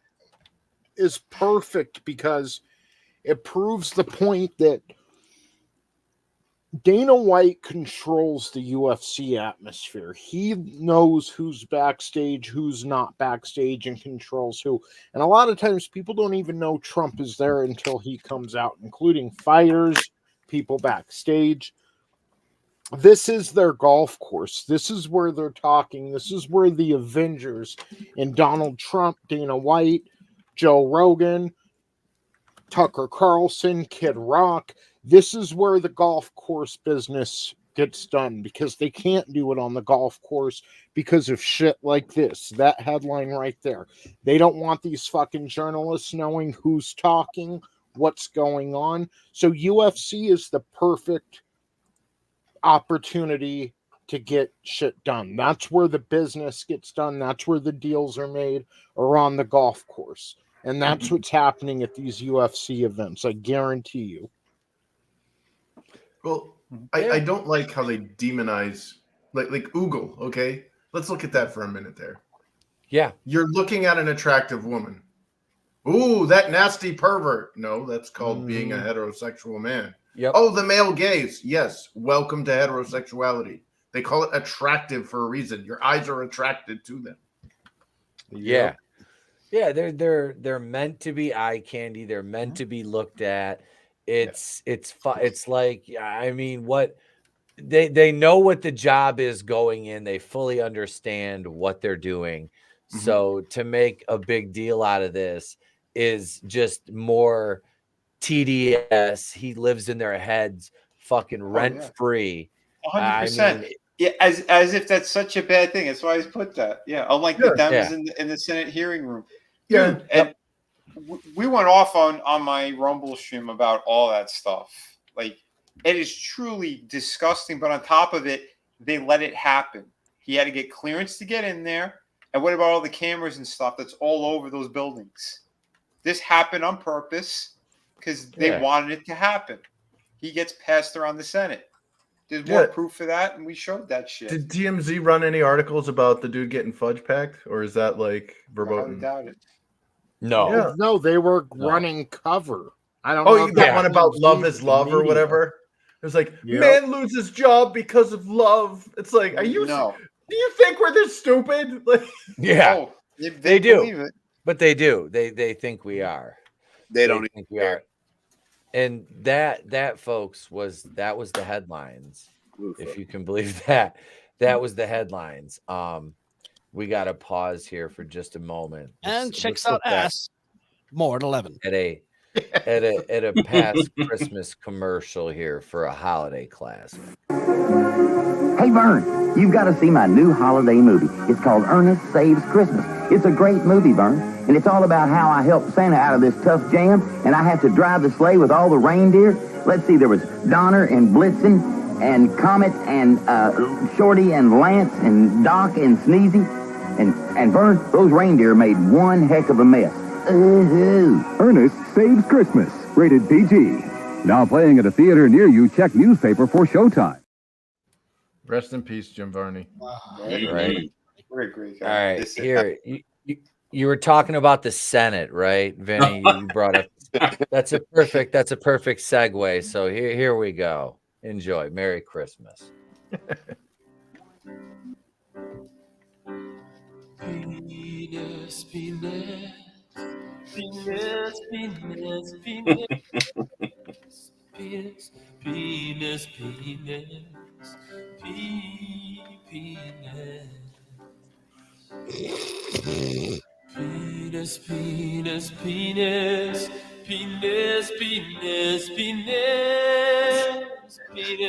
is perfect because it proves the point that Dana White controls the UFC atmosphere. He knows who's backstage, who's not backstage, and controls who. And a lot of times people don't even know Trump is there until he comes out, including fighters, people backstage. This is their golf course. This is where they're talking. This is where the Avengers and Donald Trump, Dana White, Joe Rogan, Tucker Carlson, Kid Rock. This is where the golf course business gets done because they can't do it on the golf course because of shit like this. That headline right there. They don't want these fucking journalists knowing who's talking, what's going on. So UFC is the perfect opportunity to get shit done. That's where the business gets done. That's where the deals are made, or on the golf course. And that's what's happening at these UFC events. I guarantee you. Well, I don't like how they demonize like Oogle, okay? Let's look at that for a minute there. Yeah. You're looking at an attractive woman. Ooh, that nasty pervert. No, that's called being a heterosexual man. Yep. Oh, the male gaze. Yes. Welcome to heterosexuality. They call it attractive for a reason. Your eyes are attracted to them. Yeah. Yeah, they're meant to be eye candy. They're meant to be looked at. It's like, I mean, what they know what the job is going in. They fully understand what they're doing. So to make a big deal out of this is just more TDS. He lives in their heads, fucking rent free. 100%. Yeah, as if that's such a bad thing. That's why I put that. Yeah, unlike the demos in the Senate hearing room. Dude, and we went off on my Rumble stream about all that stuff. Like, it is truly disgusting. But on top of it, they let it happen. He had to get clearance to get in there. And what about all the cameras and stuff that's all over those buildings? This happened on purpose because they wanted it to happen. He gets passed around the Senate. There's more proof for that, and we showed that shit. Did TMZ run any articles about the dude getting fudge packed, or is that like verboten? I doubt it. No, no, they were running cover. I don't know. Oh, that one about love is love or whatever. It was like man loses job because of love. It's like, are you? Do you think we're this stupid? Like, yeah, they do, but they do. They think we are. They don't think we are. And that folks was the headlines. If you can believe that. That was the headlines. We got to pause here for just a moment. And checks out ass more at 11. At a past Christmas commercial here for a holiday class. Hey Vern, you've got to see my new holiday movie. It's called Ernest Saves Christmas. It's a great movie, Vern, and it's all about how I helped Santa out of this tough jam, and I had to drive the sleigh with all the reindeer. Let's see, there was Donner and Blitzen and Comet and Shorty and Lance and Doc and Sneezy. And Vern, those reindeer made one heck of a mess. Ernest Saves Christmas, rated PG. Now playing at a theater near you. Check newspaper for showtime. Rest in peace, Jim Varney. Right. Great guy. All right, here you were talking about the Senate, right, Vinny? You brought up that's a perfect segue. So here we go. Enjoy. Merry Christmas. Penis, penis, penis, penis, penis, penis, penis, penis. Penis, penis, penis, penis, penis, penis, penis, penis, penis, penis, penis, penis,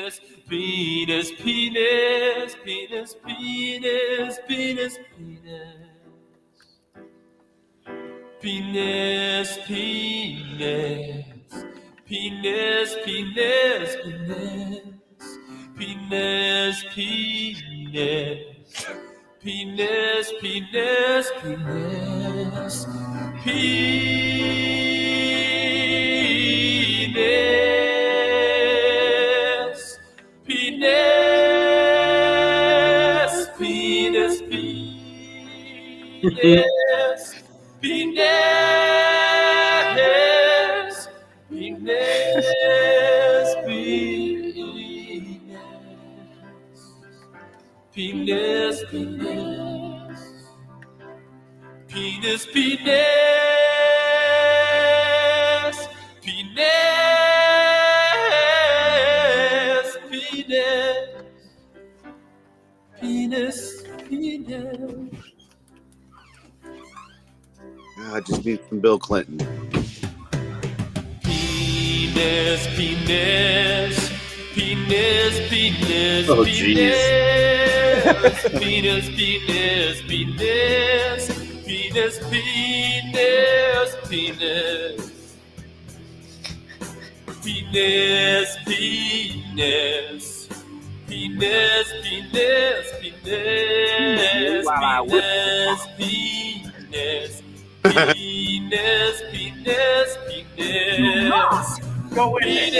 penis, penis, penis, penis, penis, penis, penis. Penis, penis, penis, penis, penis, penis, penis, penis, penis, penis, penis, penis, penis, penis, penis, penis. I just need some Bill Clinton. Penis, penis, Penis, penis, Oh, penis, penis, penis, penis, penis, penis, penis, penis, penis, penis, penis, penis, penis, penis, penis, penis, Go in penis,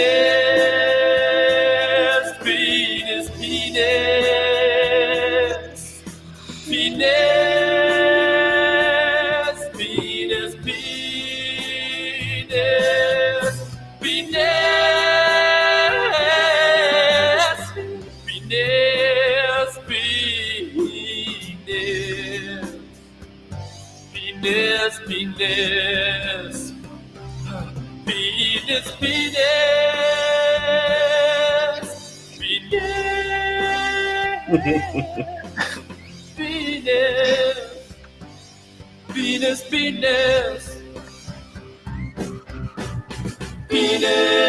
penis, penis, penis, penis, penis, penis, penis, penis, penis, penis, penis, penis, penis, penis,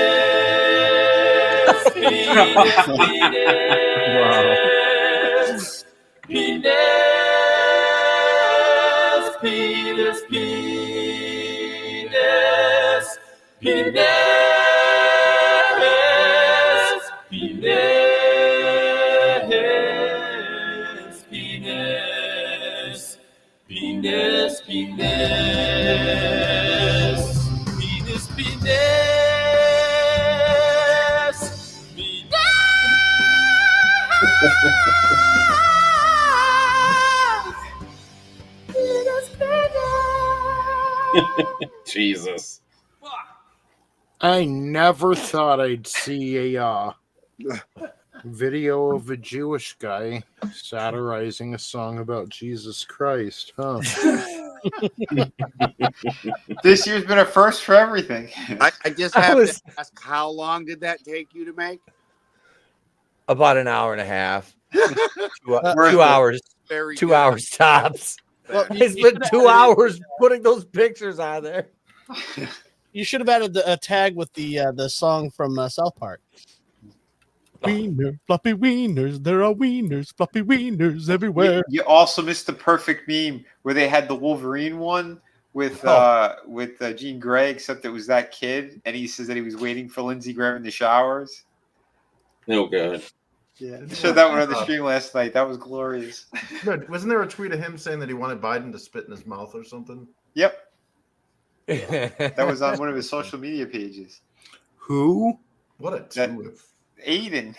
Jesus. I never thought I'd see a video of a Jewish guy satirizing a song about Jesus Christ, huh? This year's been a first for everything. I just have to ask, how long did that take you to make? About an hour and a half. 2 Worth hours. it. Very 2 good. hours tops. Well, I spent 2 hours putting those pictures on there. You should have added a tag with the song from South Park. Wiener, floppy wieners, there are wieners, floppy wieners everywhere. You also missed the perfect meme where they had the Wolverine one with Jean Grey, except it was that kid, and he says that he was waiting for Lindsey Graham in the showers. Oh, God. Yeah, they showed that one on the stream last night. That was glorious. Good. Wasn't there a tweet of him saying that he wanted Biden to spit in his mouth or something? Yep. That was on one of his social media pages. Who? What a two. Aiden.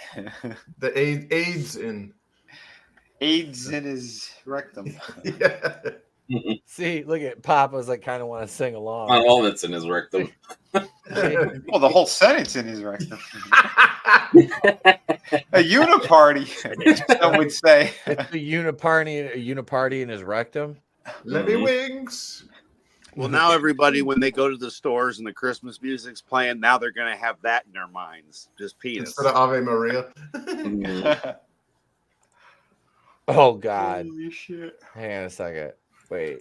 The AIDS in. AIDS in his rectum. Yeah. See, look at Papa's like kind of want to sing along. Not all that's in his rectum. Well, the whole sentence in his rectum. A uniparty, some would say. It's a uniparty in his rectum. Let me wings. Well, now everybody, when they go to the stores and the Christmas music's playing, now they're going to have that in their minds. Just penis. Instead of Ave Maria. Oh, God. Holy shit. Hang on a second. Wait.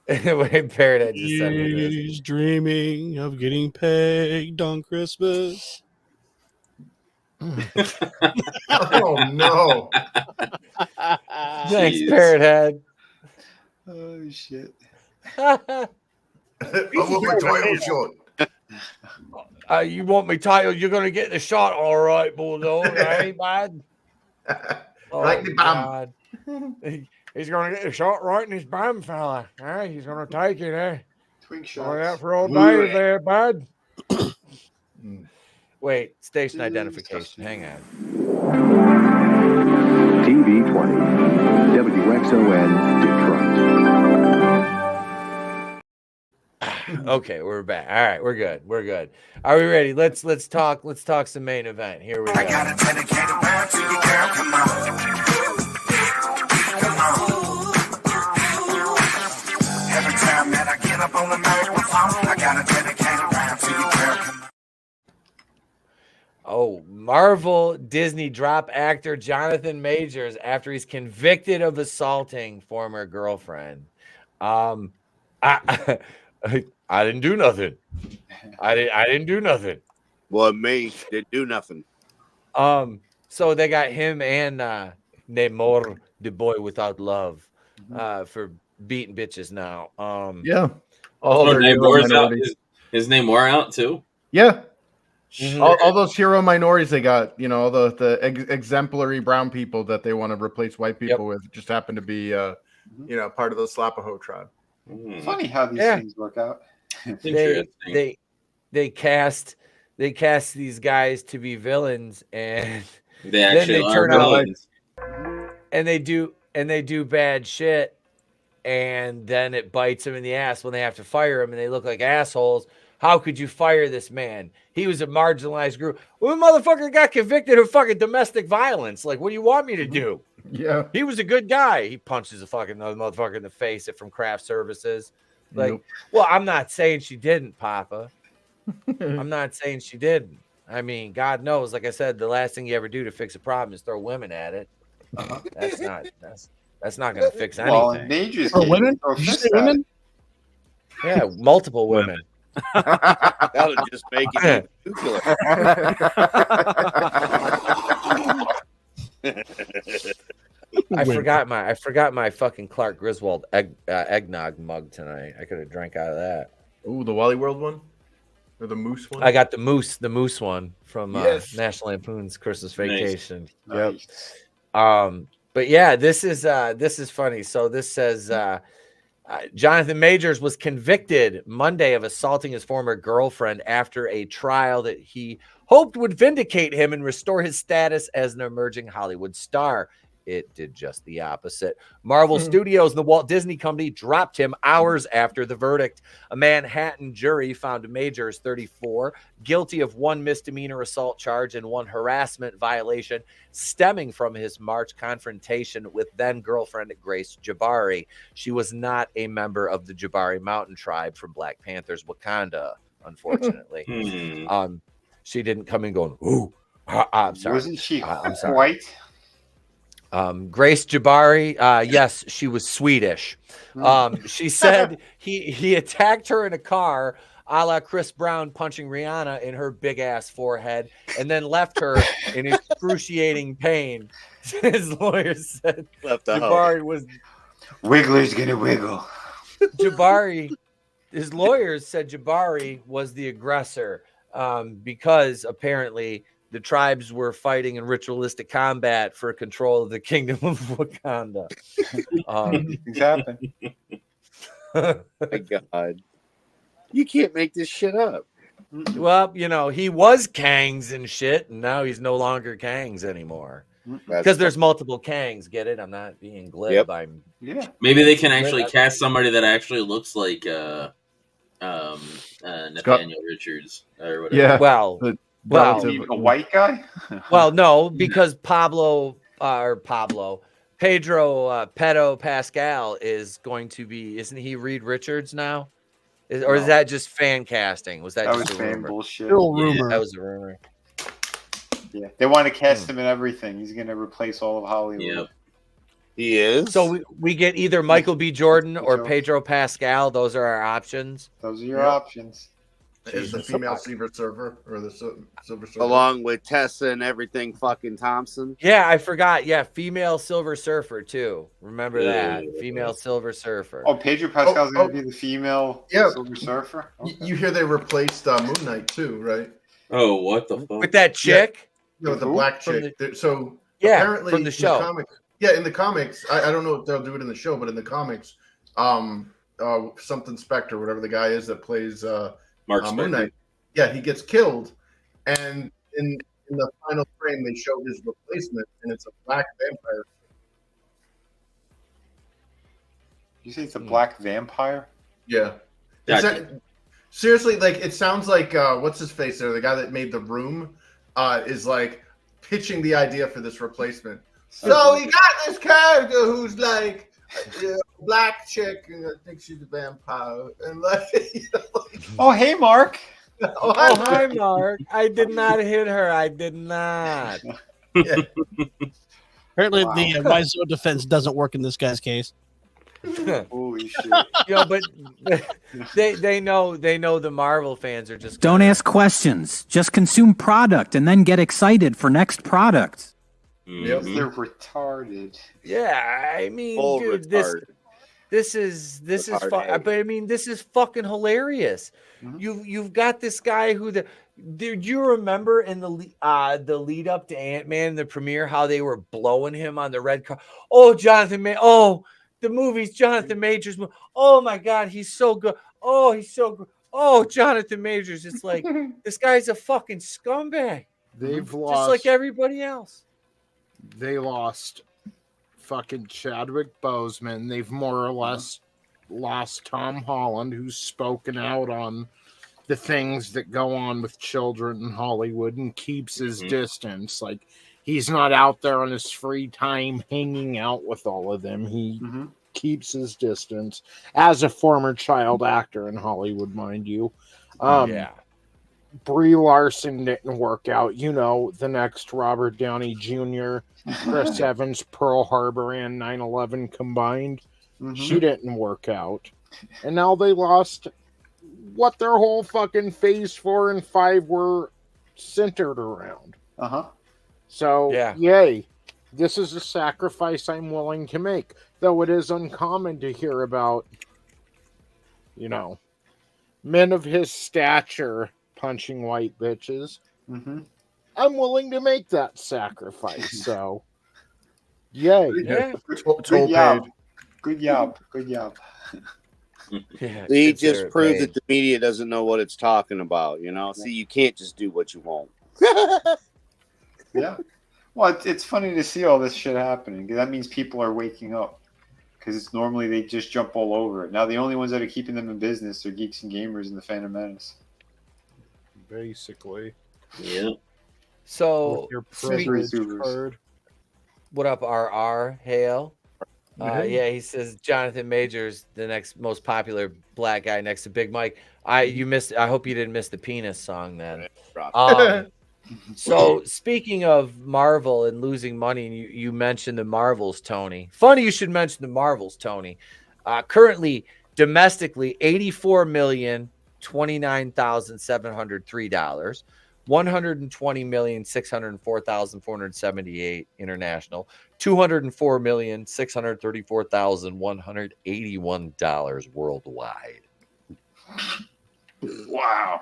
Wait, Parrot just sent me this. He's dreaming of getting pegged on Christmas. Oh, no. Thanks, Parrot Head. Oh, shit. I want my title shot. You want me title? You're going to get the shot, all right, Bulldog. That ain't bad. Right in the bum. He's going to get the shot right in his bum, fella. Hey, he's going to take it, eh? Twink Going shots. out for all day there, bud. Wait, station identification. Hang on. TV 20, WXON, Detroit. Okay, we're back. All right, we're good. We're good. Are we ready? Let's talk some main event. Here we go. I gotta dedicate a round to you, girl. Come on. Come on. Every time that I get up on the microphone, I gotta dedicate a round to you, girl. Come on. Oh, Marvel Disney drop actor Jonathan Majors after he's convicted of assaulting former girlfriend. I didn't do nothing. I didn't do nothing. Well, me didn't do nothing. So they got him and Namor, the boy without love, for beating bitches now. Yeah. Oh, their hero Namor's out. minorities. Is Namor out too? Yeah. Shit. All those hero minorities they got, you know, all the exemplary brown people that they want to replace white people with just happen to be, you know, part of the Slapaho tribe. Funny how these things work out. They cast these guys to be villains, and They actually then they are turn out villains. and they do bad shit, and then it bites them in the ass when they have to fire him, and they look like assholes. How could you fire this man? He was a marginalized group. Well, the motherfucker got convicted of fucking domestic violence. Like, what do you want me to do? Yeah. He was a good guy. He punches a fucking another motherfucker in the face from craft services. Like, Nope. well, I'm not saying she didn't, Papa. I'm not saying she didn't. I mean, God knows, like I said, the last thing you ever do to fix a problem is throw women at it. That's not going to fix anything. Well, in Major's For case, women? throw Did you fists say at it. women? Yeah, multiple women. That'll just make it nuclear. I forgot my fucking Clark Griswold eggnog mug tonight. I could have drank out of that. Ooh, the Wally World one? Or the Moose one? I got the moose one from Yes. National Lampoon's Christmas Nice. Vacation. Nice. Yep. But yeah, this is funny. So this says Jonathan Majors was convicted Monday of assaulting his former girlfriend after a trial that he hoped would vindicate him and restore his status as an emerging Hollywood star. It did just the opposite. Marvel Studios and the Walt Disney Company dropped him hours after the verdict. A Manhattan jury found Majors, 34, guilty of one misdemeanor assault charge and one harassment violation stemming from his March confrontation with then-girlfriend Grace Jabari. She was not a member of the Jabari Mountain tribe from Black Panther's Wakanda, unfortunately. She didn't come in going, ooh, I'm sorry. Wasn't she I'm sorry. white? Grace Jabari, yes, she was Swedish. She said he attacked her in a car, a la Chris Brown punching Rihanna in her big ass forehead, and then left her in excruciating pain. His lawyer said Jabari was Wiggler's gonna wiggle. His lawyers said Jabari was the aggressor because apparently the tribes were fighting in ritualistic combat for control of the kingdom of Wakanda. Things happen. My God. You can't make this shit up. Well, you know, he was Kangs and shit, and now he's no longer Kangs anymore. Because there's multiple Kangs, get it? I'm not being glib. Yeah. Maybe they can actually cast somebody that actually looks like Nathaniel Richards or whatever. Yeah. Well, a white guy? Well, no, because Pedro Pedro Pascal is going to be, isn't he Reed Richards now? Or is that just fan casting? Was that just was a fan rumor? bullshit. rumor. That was a rumor. Yeah, they want to cast him in everything. He's going to replace all of Hollywood. Yep. He is. So we get either Michael B. Jordan or Pedro Pascal. Those are our options. Those are your options. Is the female Silver Surfer or the Silver Surfer? Along with Tessa and everything fucking Thompson. Yeah, I forgot. Yeah, female Silver Surfer too. Remember that. Female Silver Surfer. Oh, Pedro Pascal's going to be the female Silver Surfer? Okay. You hear they replaced Moon Knight too, right? Oh, what the fuck? With that chick? Yeah, with the black chick. So Yeah, apparently from the show. In the comics, I don't know if they'll do it in the show, but in the comics, something Spectre, whatever the guy is that plays Mark Moon Knight, he gets killed, and in the final frame they show his replacement, and it's a black vampire. You say it's a black vampire? Yeah. Gotcha. Seriously, like it sounds like what's his face there, the guy that made The Room, is like pitching the idea for this replacement. So he got this character who's like a black chick, and I think she's a vampire, and like, Oh, hey, Mark. Oh, hi, Mark. I did not hit her. I did not. Apparently, the Wiseau defense doesn't work in this guy's case. Holy shit! But they know the Marvel fans are just Don't ask questions. Just consume product and then get excited for next product. Yep, they're retarded. Yeah, I mean, Full dude, retarded. this is but I mean, this is fucking hilarious. You've got this guy who did you remember in the lead up to Ant-Man, the premiere, how they were blowing him on the red car? Oh, the movie's Jonathan Majors. Oh my God, he's so good. Oh, he's so good. Oh, Jonathan Majors. It's like this guy's a fucking scumbag. They've just lost like everybody else. They lost fucking Chadwick Boseman. They've more or less lost Tom Holland, who's spoken out on the things that go on with children in Hollywood and keeps his distance. Like, he's not out there on his free time hanging out with all of them. He keeps his distance as a former child actor in Hollywood, mind you. Brie Larson didn't work out. You know, the next Robert Downey Jr., Chris Evans, Pearl Harbor, and 9/11 combined. She didn't work out. And now they lost what their whole fucking phase 4 and 5 were centered around. So, yay. This is a sacrifice I'm willing to make. Though it is uncommon to hear about, men of his stature punching white bitches. I'm willing to make that sacrifice. So, yay. Good job. Good job. Good job. He just proved that the media doesn't know what it's talking about. See, you can't just do what you want. Yeah. Well, it's funny to see all this shit happening. That means people are waking up. Because normally they just jump all over it. Now the only ones that are keeping them in business are Geeks and Gamers and the Phantom Menace. Basically. Yeah. So, heard. What up, RR? Hail. He says Jonathan Majors, the next most popular black guy next to Big Mike. I hope you didn't miss the penis song then. So speaking of Marvel and losing money, and you mentioned the Marvels, Tony. Funny you should mention the Marvels, Tony. Currently, domestically, $84,029,703. $120,604,478 international, $204,634,181 worldwide. Wow.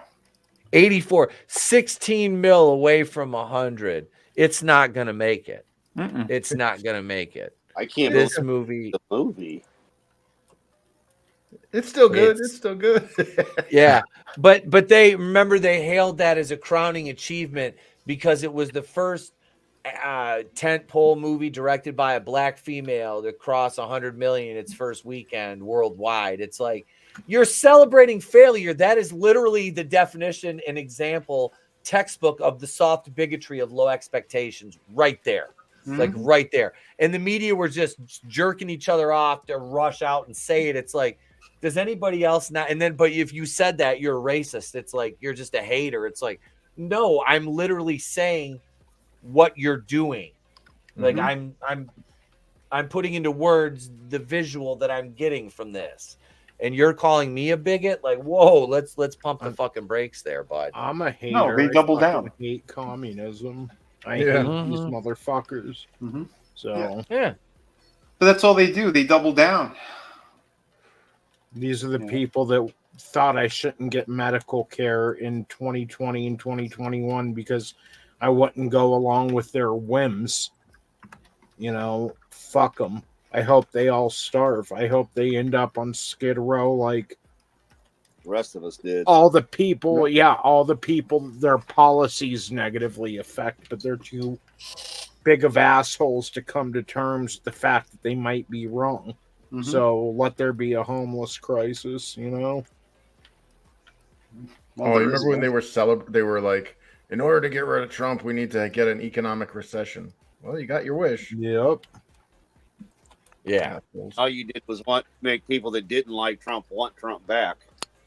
16 mil away from 100. It's not gonna make it. It's not gonna make it. I can't this believe movie. The movie. It's still good. It's still good. Yeah, but they hailed that as a crowning achievement because it was the first tentpole movie directed by a black female to cross 100 million its first weekend worldwide. It's like you're celebrating failure. That is literally the definition and example textbook of the soft bigotry of low expectations right there. Like right there. And the media were just jerking each other off to rush out and say it. It's like, does anybody else not? And then, but if you said that, you're a racist. It's like, you're just a hater. It's like, no, I'm literally saying what you're doing. Like I'm putting into words the visual that I'm getting from this. And you're calling me a bigot? Like, whoa, let's pump the fucking brakes there, bud. I'm a hater. No, they double down. I hate communism. I hate these motherfuckers. So yeah. But that's all they do. They double down. These are the people that thought I shouldn't get medical care in 2020 and 2021 because I wouldn't go along with their whims. Fuck them. I hope they all starve. I hope they end up on Skid Row like the rest of us did. All the people, their policies negatively affect, but they're too big of assholes to come to terms with the fact that they might be wrong. So let there be a homeless crisis, Well, you remember when they were like, in order to get rid of Trump, we need to get an economic recession. Well, you got your wish. Yep. Yeah. All you did was make people that didn't like Trump want Trump back.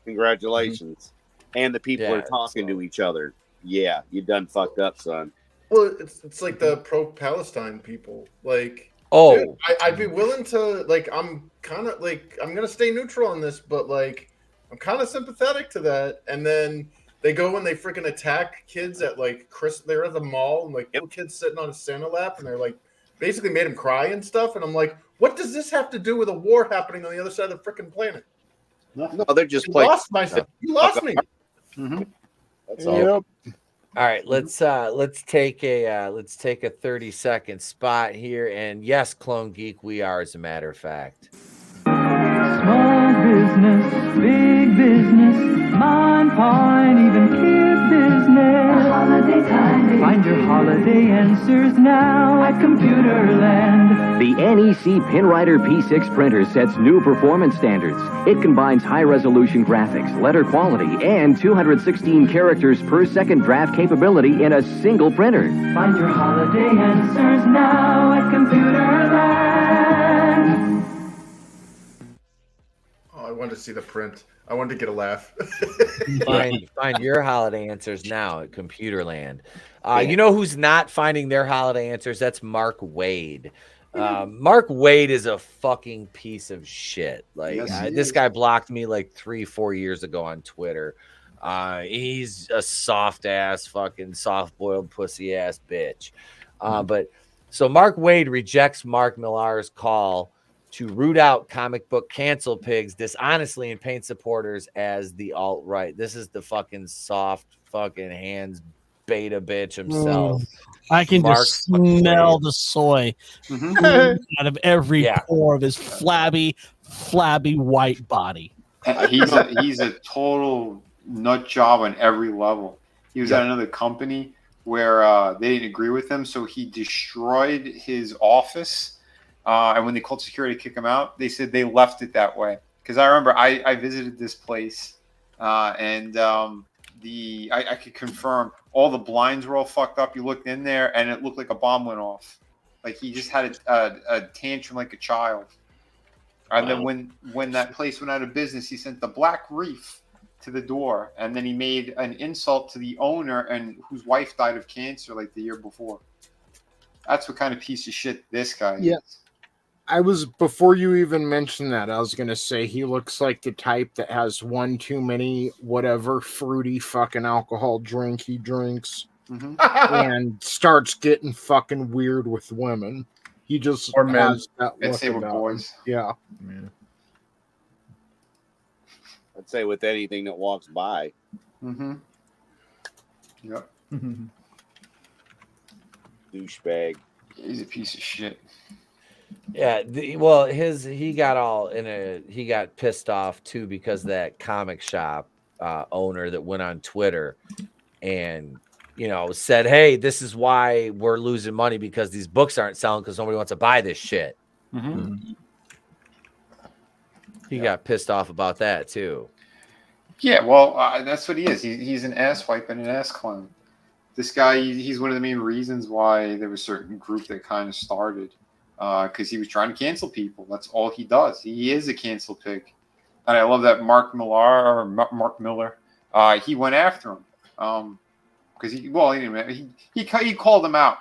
Congratulations. And the people are talking to each other. Yeah, you done fucked up, son. Well, it's like the pro-Palestine people. Like, Oh, Dude, I'd be willing to like. I'm kind of like I'm gonna stay neutral on this, but like I'm kind of sympathetic to that. And then they go and they freaking attack kids at like they're at the mall and like little kids sitting on a Santa lap and they're like basically made them cry and stuff. And I'm like, what does this have to do with a war happening on the other side of the freaking planet? No, they're just You playing. lost you lost me. That's all. All right, let's take a 30-second spot here, and yes, Clone Geek, we are, as a matter of fact. Small business, big business, mom, pa, and even kid business. Holiday time. Find your holiday answers now at Computerland. The NEC Pinwriter P6 printer sets new performance standards. It combines high-resolution graphics, letter quality, and 216 characters per second draft capability in a single printer. Find your holiday answers now at Computerland. Oh, I wanted to see the print. I wanted to get a laugh. Find your holiday answers now at Computerland. You know who's not finding their holiday answers? That's Mark Wade. Mark Wade is a fucking piece of shit. Like this guy blocked me like 3-4 years ago on Twitter. He's a soft ass, fucking soft boiled pussy ass bitch. But so Mark Wade rejects Mark Millar's call to root out comic book cancel pigs dishonestly and paint supporters as the alt-right. This is the fucking soft fucking hands beta bitch himself. I can Mark just smell the soy out of every pore of his flabby white body. He's a total nut job on every level. He was at another company where they didn't agree with him, so he destroyed his office. And when they called security to kick him out, they said they left it that way. Because I remember I visited this place, and I could confirm all the blinds were all fucked up. You looked in there, and it looked like a bomb went off. Like he just had a tantrum like a child. And then when that place went out of business, he sent the black reef to the door, and then he made an insult to the owner and whose wife died of cancer like the year before. That's what kind of piece of shit this guy is. Before you even mentioned that, I was going to say he looks like the type that has one too many whatever fruity fucking alcohol drink he drinks and starts getting fucking weird with women. He just has that look about boys. Yeah. I'd say with anything that walks by. Yep. Douchebag. He's a piece of shit. Yeah, he got pissed off too because of that comic shop owner that went on Twitter and said, hey, this is why we're losing money because these books aren't selling because nobody wants to buy this shit. He got pissed off about that too. Yeah, well, that's what he is. He's an asswipe and an ass clown. This guy, he's one of the main reasons why there was a certain group that kind of started. Because he was trying to cancel people. That's all he does. He is a cancel pig. And I love that Mark Miller, he went after him. Because he called them out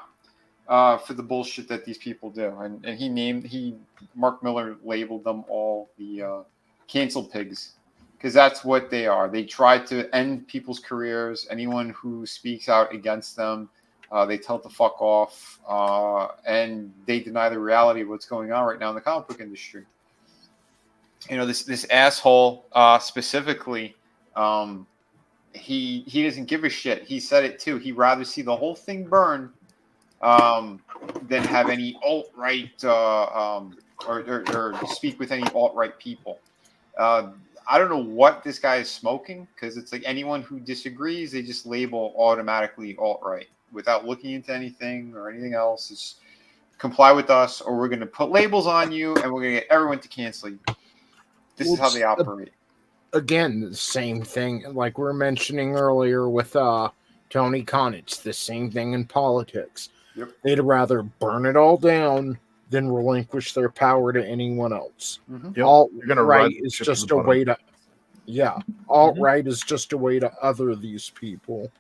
for the bullshit that these people do. And Mark Miller labeled them all the cancel pigs. Because that's what they are. They try to end people's careers. Anyone who speaks out against them, they tell it to fuck off, and they deny the reality of what's going on right now in the comic book industry. This asshole specifically, he doesn't give a shit. He said it too. He'd rather see the whole thing burn than have any alt-right or speak with any alt-right people. I don't know what this guy is smoking, because it's like anyone who disagrees, they just label automatically alt-right without looking into anything or anything else. It's comply with us or we're going to put labels on you and we're going to get everyone to cancel you. This is how they operate. Again, the same thing like we were mentioning earlier with Tony Khan. It's the same thing in politics. Yep. They'd rather burn it all down than relinquish their power to anyone else. Alt-right is just a way to alt-right is just a way to other these people,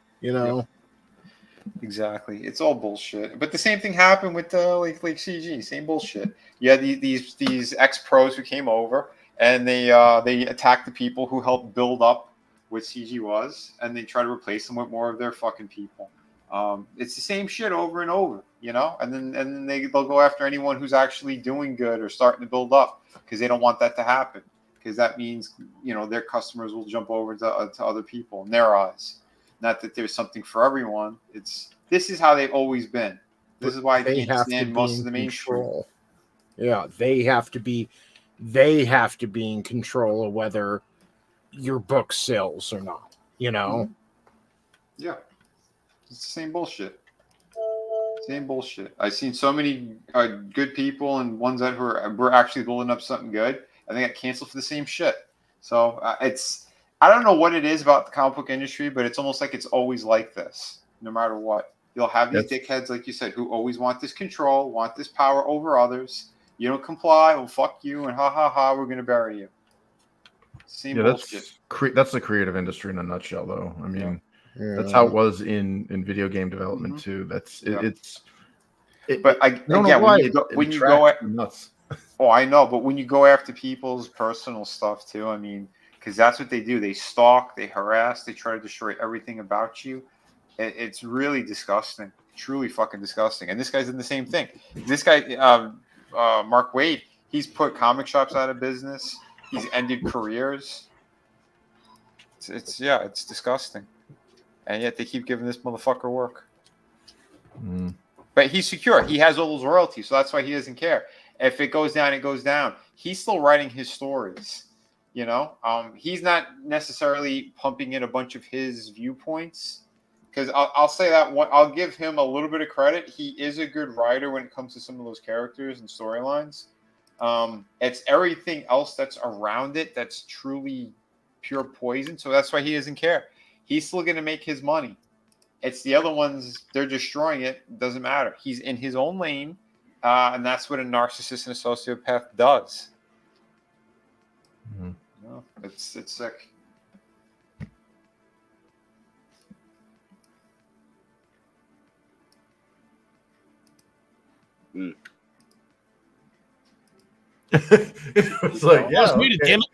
Exactly. It's all bullshit. But the same thing happened with like CG. Same bullshit. You had these ex-pros who came over and they attacked the people who helped build up what CG was, and they try to replace them with more of their fucking people. It's the same shit over and over, you know. And then they'll go after anyone who's actually doing good or starting to build up because they don't want that to happen, because that means, you know, their customers will jump over to other people in their eyes. Not that there's something for everyone. This is how they've always been. This is why I can't stand most of the mainstream. Yeah, they have to be in control of whether your book sells or not, you know. Yeah, it's the same bullshit. Same bullshit. I've seen so many good people and ones that were actually building up something good, and they got canceled for the same shit. So I don't know what it is about the comic book industry, but it's almost like it's always like this, no matter what. You'll have these dickheads, like you said, who always want this control, want this power over others. You don't comply, well, fuck you, and ha ha ha, we're gonna bury you. Same bullshit. That's the creative industry in a nutshell, though. I mean, that's how it was in video game development too. But when you go at nuts. Oh, I know, but when you go after people's personal stuff too, I mean, because that's what they do. They stalk, they harass, they try to destroy everything about you. It's really disgusting, truly fucking disgusting. And this guy's in the same thing. This guy, Mark Waid, he's put comic shops out of business. He's ended careers. It's disgusting. And yet they keep giving this motherfucker work. But he's secure. He has all those royalties, so that's why he doesn't care. If it goes down, it goes down. He's still writing his stories. You know, he's not necessarily pumping in a bunch of his viewpoints. Because I'll say that one, I'll give him a little bit of credit. He is a good writer when it comes to some of those characters and storylines. It's everything else that's around it that's truly pure poison. So that's why he doesn't care. He's still going to make his money. It's the other ones, they're destroying it. It doesn't matter. He's in his own lane. And that's what a narcissist and a sociopath does. No, it's sick. It's like, yeah, damn it.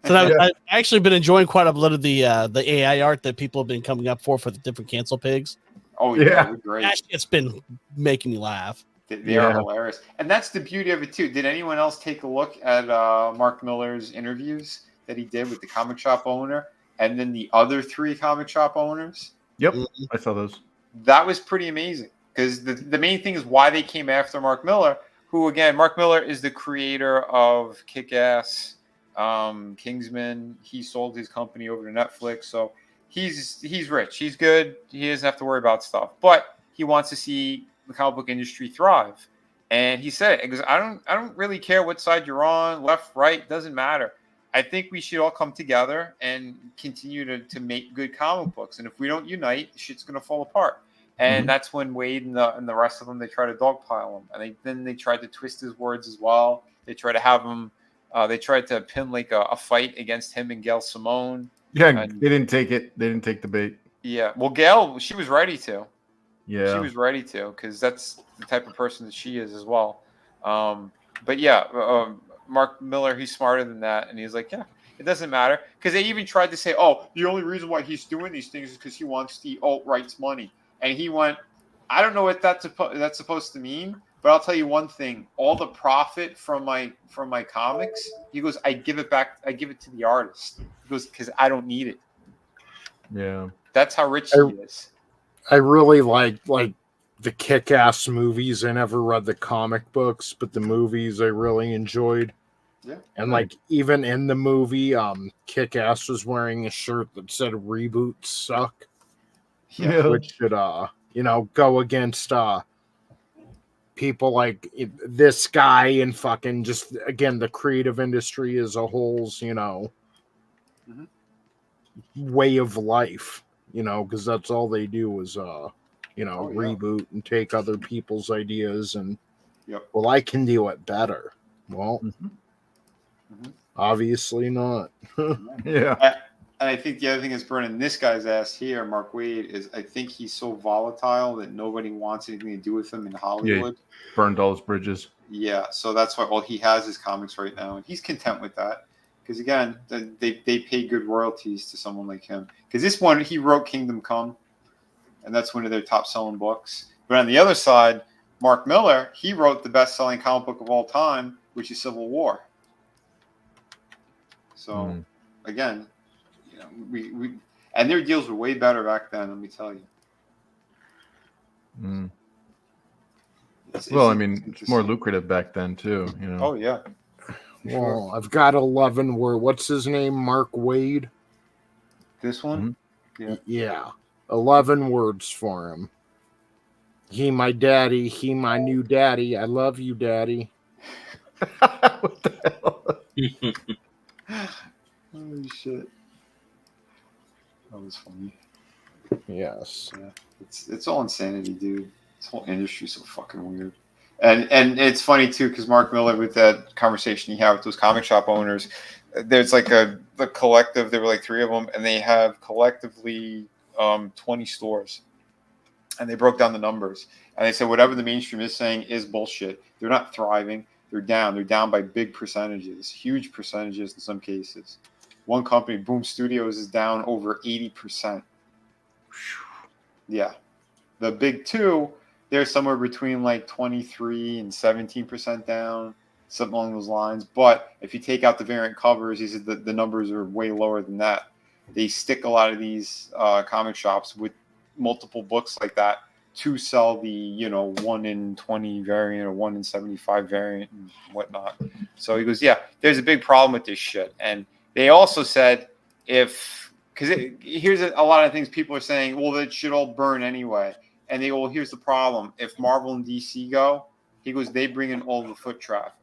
So I've actually been enjoying quite a lot of the AI art that people have been coming up for the different cancel pigs. Oh yeah, great. Actually, it's been making me laugh. They are hilarious, and that's the beauty of it too. Did anyone else take a look at Mark Miller's interviews that he did with the comic shop owner, and then the other 3 comic shop owners? Yep, I saw those. That was pretty amazing, because the main thing is why they came after Mark Miller, who, again, Mark Miller is the creator of Kick-Ass, Kingsman. He sold his company over to Netflix, so he's rich. He's good. He doesn't have to worry about stuff, but he wants to see the comic book industry thrive. And he said, because I don't really care what side you're on, left, right, doesn't matter. I think we should all come together and continue to make good comic books. And if we don't unite, shit's gonna fall apart. And that's when Wade and the rest of them, they try to dogpile him. And then they tried to twist his words as well. They try to have him. They tried to pin like a fight against him and Gail Simone. Yeah, they didn't take it. They didn't take the bait. Yeah, well, Gail, she was ready to. Yeah, she was ready to, because that's the type of person that she is as well. But yeah, Mark Miller, he's smarter than that, and he's like, yeah, it doesn't matter, because they even tried to say, oh, the only reason why he's doing these things is because he wants the alt-right's money, and he went, I don't know what that's supposed to mean, but I'll tell you one thing: all the profit from my comics, he goes, I give it back. I give it to the artist. He goes, because I don't need it. Yeah, that's how rich he is. I really like the Kick-Ass movies. I never read the comic books, but the movies I really enjoyed. Yeah. And like even in the movie, Kick-Ass was wearing a shirt that said "Reboots suck," which should go against people like this guy and fucking just again the creative industry as a whole's way of life. Because that's all they do is, reboot and take other people's ideas and, well, I can do it better. Well, obviously not. Yeah. And I think the other thing that's burning this guy's ass here, Mark Waid, is I think he's so volatile that nobody wants anything to do with him in Hollywood. Burned all his bridges. Yeah, so that's why all he has is comics right now, and he's content with that. Because again, they pay good royalties to someone like him. Because this one, he wrote Kingdom Come, and that's one of their top-selling books. But on the other side, Mark Miller, he wrote the best-selling comic book of all time, which is Civil War. So, again, you know, we and their deals were way better back then. Let me tell you. Well, I mean, it's more lucrative back then too. You know. Oh yeah. Well, I've got 11 where what's his name? Mark Waid. This one? Yeah. 11 words for him. He my daddy, he my new daddy. I love you, daddy. What the hell? Holy shit. That was funny. Yes. Yeah. It's all insanity, dude. This whole industry's so fucking weird. And it's funny too, because Mark Miller, with that conversation he had with those comic shop owners, there's like the collective, there were like 3 of them, and they have collectively 20 stores. And they broke down the numbers. And they said whatever the mainstream is saying is bullshit. They're not thriving. They're down. They're down by big percentages, huge percentages in some cases. One company, Boom Studios, is down over 80%. Yeah. The big 2, they're somewhere between like 23 and 17% down, something along those lines. But if you take out the variant covers, he said the numbers are way lower than that. They stick a lot of these comic shops with multiple books like that to sell the 1 in 20 variant or 1 in 75 variant and whatnot. So he goes, yeah, there's a big problem with this shit. And they also said because here's a lot of things people are saying, well, that should all burn anyway. And they go, well, here's the problem. If Marvel and DC go, he goes, they bring in all the foot traffic.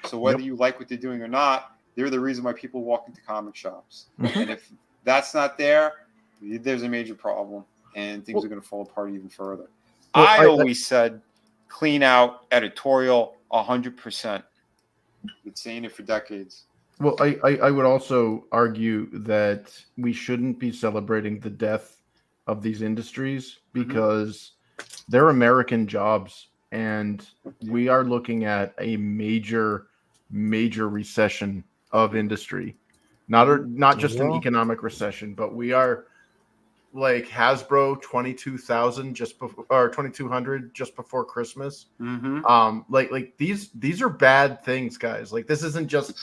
So whether you like what they're doing or not, they're the reason why people walk into comic shops. And if that's not there, there's a major problem. And things are going to fall apart even further. Well, I always said clean out editorial 100%. Been saying it for decades. Well, I would also argue that we shouldn't be celebrating the death of these industries because they're American jobs, and we are looking at a major recession of industry. Not just an economic recession, but we are like Hasbro 22,000 just before, or 2,200 just before Christmas. Like these are bad things, guys. Like this isn't just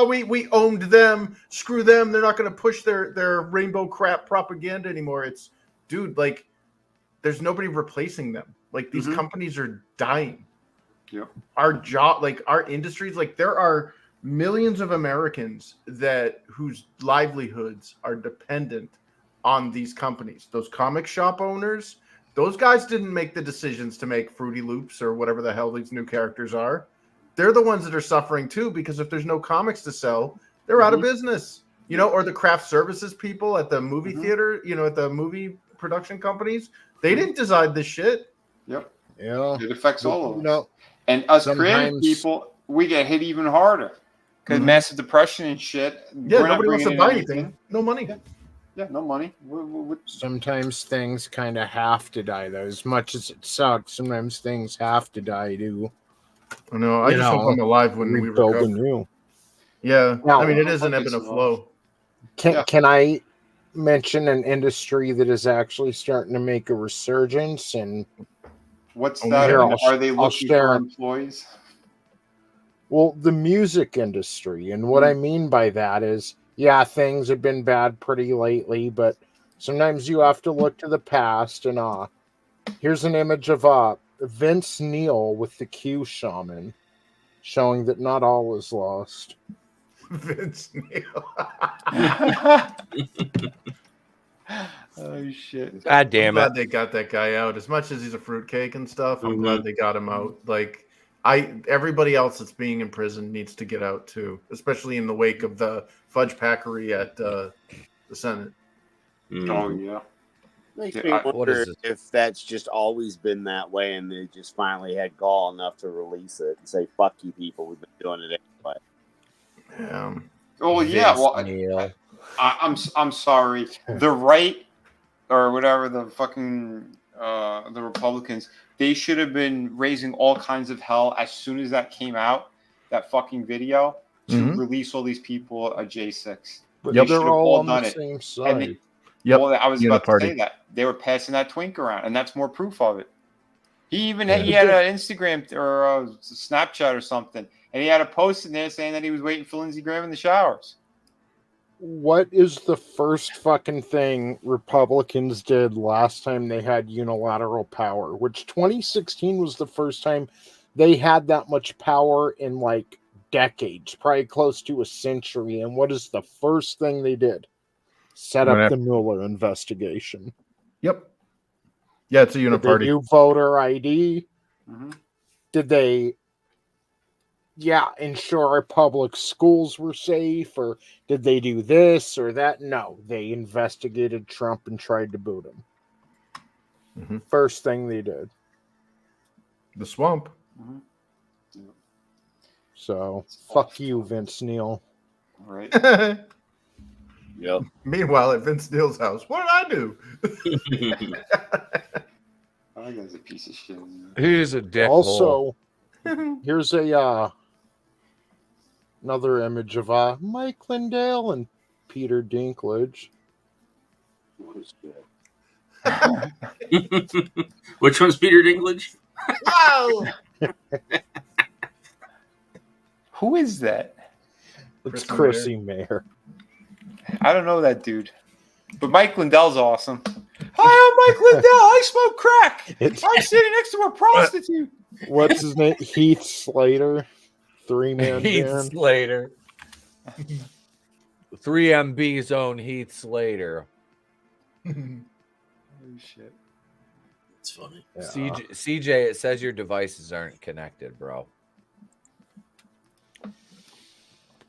we owned them, screw them, they're not going to push their rainbow crap propaganda anymore. It's dude, like there's nobody replacing them. Like these companies are dying. Our job, like our industries, like there are millions of Americans whose livelihoods are dependent on these companies. Those comic shop owners, those guys didn't make the decisions to make Fruity Loops or whatever the hell these new characters are. They're the ones that are suffering too, because if there's no comics to sell, they're out of business. Or the craft services people at the movie theater, at the movie production companies, they didn't decide this shit. Yep. Yeah. It affects all of us. And us creative people, we get hit even harder. Because massive depression and shit. Yeah, nobody wants to buy anything. No money. Yeah, no money. Sometimes things kind of have to die, though. As much as it sucks, sometimes things have to die, too. I know. I just hope I'm alive when we recover. New. Yeah. Now, I mean, it is an ebb and a flow. Can I mention an industry that is actually starting to make a resurgence? And what's that? Are they looking for employees? Well, the music industry. And what I mean by that is, yeah, things have been bad pretty lately, but sometimes you have to look to the past. And here's an image of Vince Neil with the Q Shaman, showing that not all is lost. Vince Neil. Oh shit! God damn I'm glad they got that guy out. As much as he's a fruitcake and stuff, I'm glad they got him out. Like everybody else that's being in prison needs to get out too, especially in the wake of the fudge packery at the Senate. Oh yeah. Makes me wonder if that's just always been that way, and they just finally had gall enough to release it and say, "Fuck you, people. We've been doing it anyway." Oh yeah. Well, I'm sorry. The right or whatever the fucking the Republicans, they should have been raising all kinds of hell as soon as that came out, that fucking video, to release all these people a J6. But They they're should have all on done the it. same And side. well, I was about to Uniparty. say that they were passing that twink around, and that's more proof of it. He even he had an Instagram or a Snapchat or something, and he had a post in there saying that he was waiting for Lindsey Graham in the showers. What is the first fucking thing Republicans did last time they had unilateral power? Which 2016 was the first time they had that much power in like decades, probably close to a century. And what is the first thing they did? Set up the Mueller investigation. Yep. Yeah, it's a Did uniparty. they do voter ID? Did they, ensure our public schools were safe? Or did they do this or that? No, they investigated Trump and tried to boot him. First thing they did. The swamp. So, fuck you, Vince Neil. Right. Yep. Meanwhile, at Vince Neil's house, what did I do? That guy's a piece of shit. He's a dick. Also, here's a another image of Mike Lindell and Peter Dinklage. Which one's Peter Dinklage? Wow. Who is that? It's Chrissy Mayer. I don't know that dude. But Mike Lindell's awesome. Hi, I'm Mike Lindell. I smoke crack. I'm sitting next to a prostitute. What's his name? Heath Slater. 3-man Heath band. Slater. 3MB's own Heath Slater. Oh, shit. It's funny. CJ, it says your devices aren't connected, bro.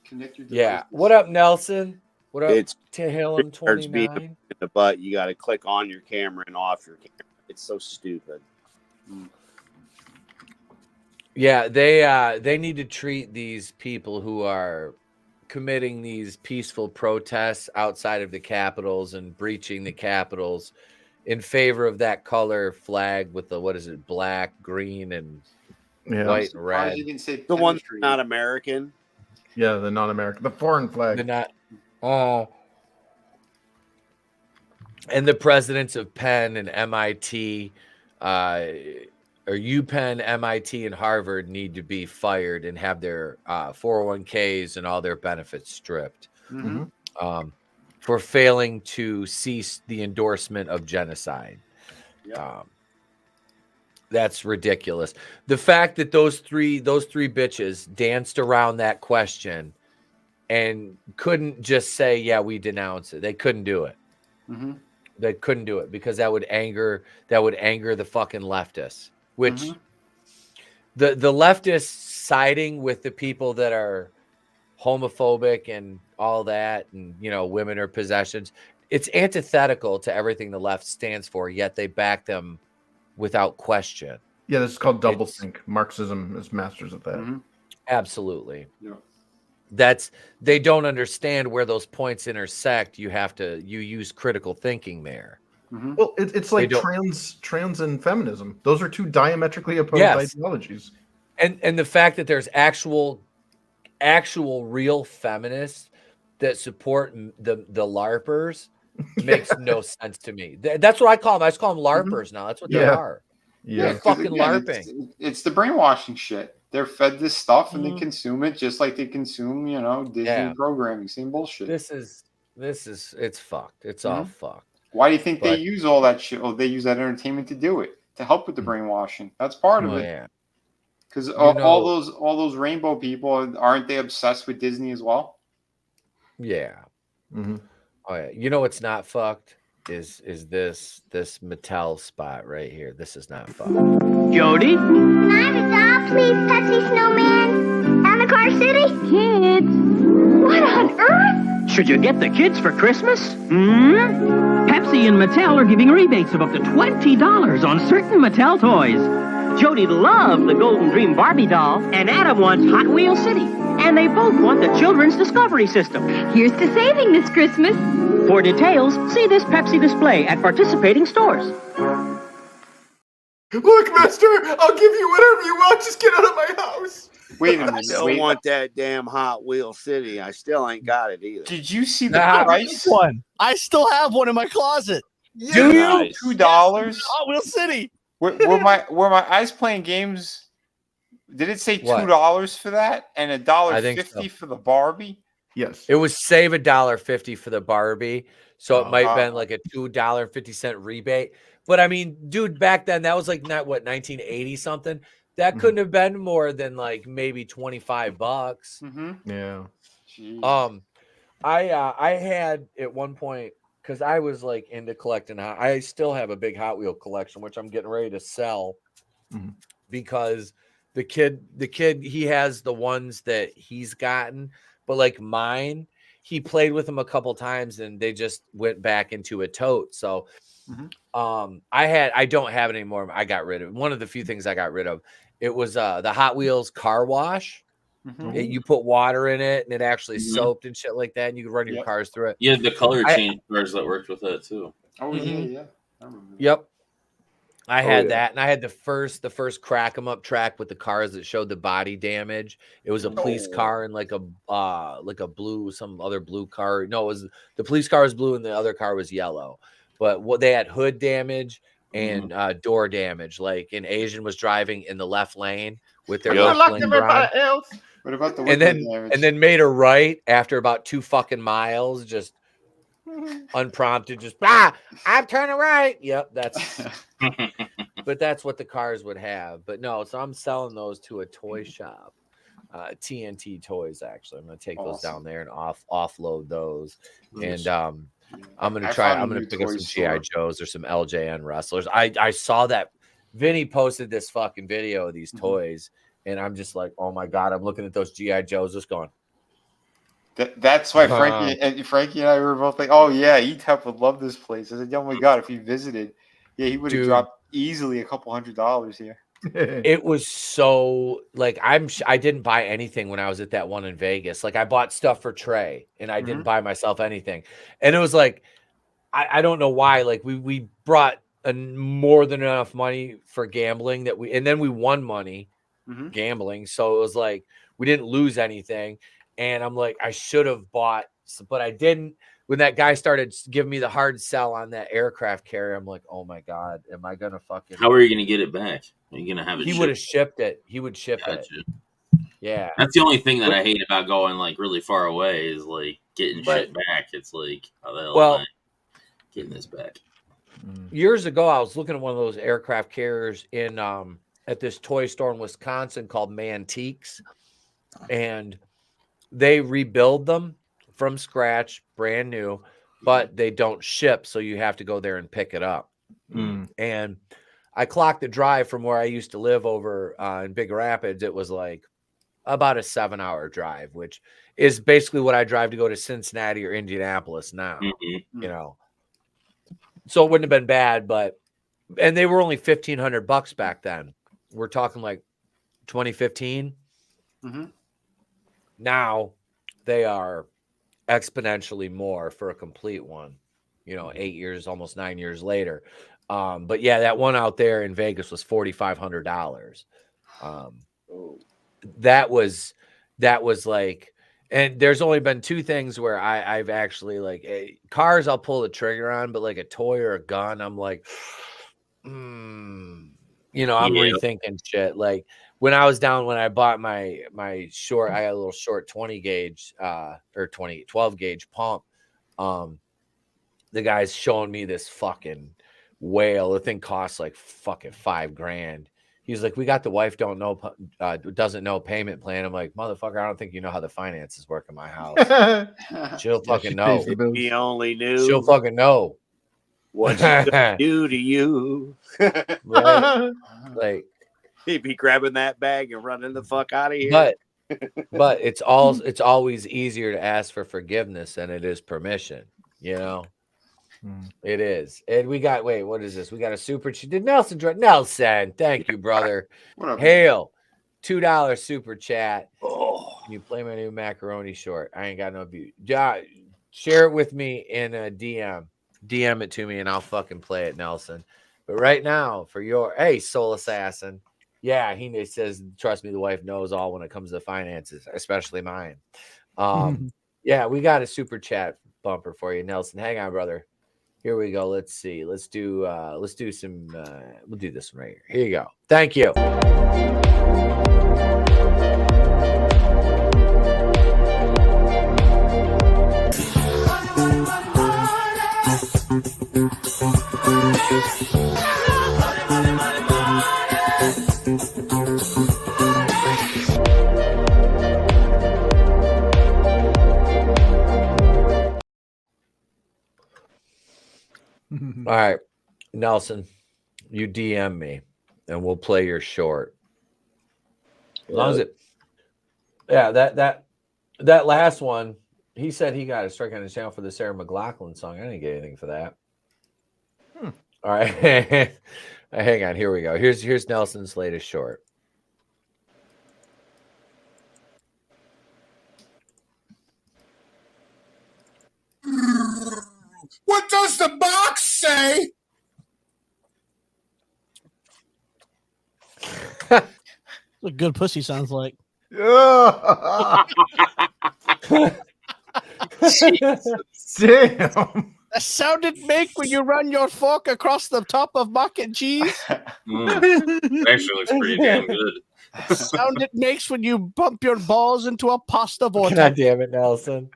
Connect your Yeah. devices. What up, Nelson? What up, It's Tehillim Hurts being 29? in the butt. You got to click on your camera and off your camera. It's so stupid. Yeah, they need to treat these people who are committing these peaceful protests outside of the capitals and breaching the capitals in favor of that color flag with the, what is it, black, green, and white and red. The one not American. Yeah, the non-American, the foreign flag. The not. And the presidents of Penn and MIT, or UPenn, MIT, and Harvard need to be fired and have their 401ks and all their benefits stripped for failing to cease the endorsement of genocide. That's ridiculous. The fact that those three bitches danced around that question and couldn't just say, "Yeah, we denounce it." They couldn't do it. They couldn't do it because that would anger the fucking leftists. Which the leftists siding with the people that are homophobic and all that, and women are possessions. It's antithetical to everything the left stands for. Yet they back them without question. Yeah, this is called doublethink. Marxism is masters of that. Absolutely. Yeah. They don't understand where those points intersect. You use critical thinking there. Well, it's like trans and feminism. Those are two diametrically opposed ideologies. And the fact that there's actual real feminists that support the LARPers makes no sense to me. That's what I call them. I just call them LARPers now. That's what they are. Yeah, They're fucking LARPing. It's the brainwashing shit. They're fed this stuff and they consume it just like they consume, Disney programming. Same bullshit. It's fucked. It's all fucked. Why do you think they use all that shit? Well, they use that entertainment to do it, to help with the brainwashing. That's part of it. Yeah. Because all those rainbow people, aren't they obsessed with Disney as well? Yeah. Oh yeah. You know what's not fucked is this Mattel spot right here. This is not fucked. Jody? Can I have a doll, please, Pepsi Snowman? And the Car City? Kids. What on earth? Should you get the kids for Christmas? Pepsi and Mattel are giving rebates of up to $20 on certain Mattel toys. Jody loved the Golden Dream Barbie doll, and Adam wants Hot Wheel City. And they both want the Children's Discovery System. Here's to saving this Christmas. For details, see this Pepsi display at participating stores. Look, mister, I'll give you whatever you want. Just get out of my house. Wait a I minute. still want that damn Hot Wheel City. I still ain't got it either. Did you see the Nah, price? one. I still have one in my closet. Do you? Nice. $2? Hot Wheel City. Were my eyes playing games? Did it say $2 for that and $1.50 for the Barbie? Yes. It was save $1.50 for the Barbie. So it might have been like a $2.50 rebate. But I mean, dude, back then that was like 1980 something. That couldn't have been more than like maybe $25. Mm-hmm. Yeah. Jeez. I had at one point, because I was like into collecting. I still have a big Hot Wheel collection, which I'm getting ready to sell because the kid, he has the ones that he's gotten, but like mine, he played with them a couple times and they just went back into a tote. So I don't have it anymore. I got rid of it. One of the few things I got rid of. It was the Hot Wheels car wash. You put water in it and it actually soaped and shit like that, and you could run your cars through it. Yeah, the color change cars that worked with that too. Oh yeah. I remember that. Yep. I had that, and I had the first crack 'em up track with the cars that showed the body damage. It was a police car and like a blue, some other blue car. No, it was the police car was blue and the other car was yellow. But what they had hood damage and door damage. Like an Asian was driving in the left lane with their left lane grind. What about the and then made a right after about 2 fucking miles, just unprompted, just I'm turning right. Yep, that's but that's what the cars would have. But no, so I'm selling those to a toy shop. TNT Toys, actually. I'm gonna take those down there and offload those. And I'm gonna pick up some GI Joes or some LJN wrestlers. I saw that Vinny posted this fucking video of these toys, and I'm just like, oh my god, I'm looking at those GI Joes, just going. That's why Frankie and I were both like, oh yeah, Etep would love this place. I said, oh my god, if he visited, he would have dropped easily a couple $100 here. It was so like I didn't buy anything when I was at that one in Vegas. Like I bought stuff for Trey and I didn't buy myself anything. And it was like I don't know why. Like we brought more than enough money for gambling and then we won money gambling. So it was like we didn't lose anything. And I'm like, I should have bought, but I didn't. When that guy started giving me the hard sell on that aircraft carrier, I'm like, oh my god, am I gonna fucking? How are you gonna get it back? Are you gonna have it? He would have shipped it. He would ship it. Yeah, that's the only thing that I hate about going like really far away is like getting shit back. It's like, how the hell am I getting this back? Years ago, I was looking at one of those aircraft carriers in at this toy store in Wisconsin called Mantiques, and they rebuild them from scratch, brand new, but they don't ship, so you have to go there and pick it up. And I clocked the drive from where I used to live over in Big Rapids. It was like about a 7-hour drive, which is basically what I drive to go to Cincinnati or Indianapolis now. You know, so it wouldn't have been bad, and they were only $1,500 back then. We're talking like 2015. Now they are exponentially more for a complete one, 8 years, almost 9 years later. But yeah, that one out there in Vegas was $4,500. That was like, and there's only been 2 things where I've actually like cars I'll pull the trigger on, but like a toy or a gun, I'm like, I'm rethinking shit. Like when I bought my short, I had a little short 20 gauge or 12 gauge pump. The guy's showing me this fucking whale. The thing costs like fucking $5,000. He's like, we got the wife doesn't know payment plan. I'm like, motherfucker, I don't think you know how the finances work in my house. She'll fucking know. He only knew. She'll fucking know what she gonna do to you. Right? Like he'd be grabbing that bag and running the fuck out of here. But it's always easier to ask for forgiveness than it is permission. It is. And we got, what is this? We got a super chat. Did Nelson, thank you, brother. What up, Hail, $2 super chat. Can you play my new macaroni short? I ain't got no view. Share it with me in a DM. DM it to me and I'll fucking play it, Nelson. But right now, for your Soul Assassin. Yeah, he says, trust me, the wife knows all when it comes to finances, especially mine. Yeah, we got a super chat bumper for you, Nelson. Hang on, brother. Here we go. Let's see. Let's do some we'll do this one right here. Here you go. Thank you. All right, Nelson, you DM me and we'll play your short. As long as it, yeah, that last one, he said he got a strike on his channel for the Sarah McLachlan song. I didn't get anything for that. All right, hang on. Here we go. Here's Nelson's latest short. What does the box say? What good pussy sounds like. Damn. The sound it make when you run your fork across the top of mac and cheese. Actually looks pretty damn good. The sound it makes when you bump your balls into a pasta vortex. God damn it, Nelson.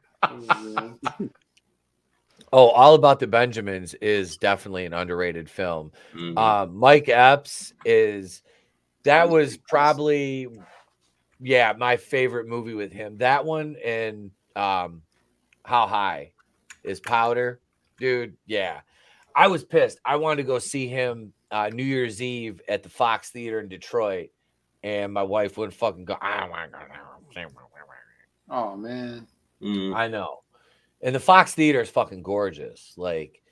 Oh, All About the Benjamins is definitely an underrated film. Mike Epps was probably, my favorite movie with him. That one and How High is Powder. Dude, yeah. I was pissed. I wanted to go see him New Year's Eve at the Fox Theater in Detroit, and my wife wouldn't fucking go. Oh, man. I know. And the Fox Theater is fucking gorgeous. Like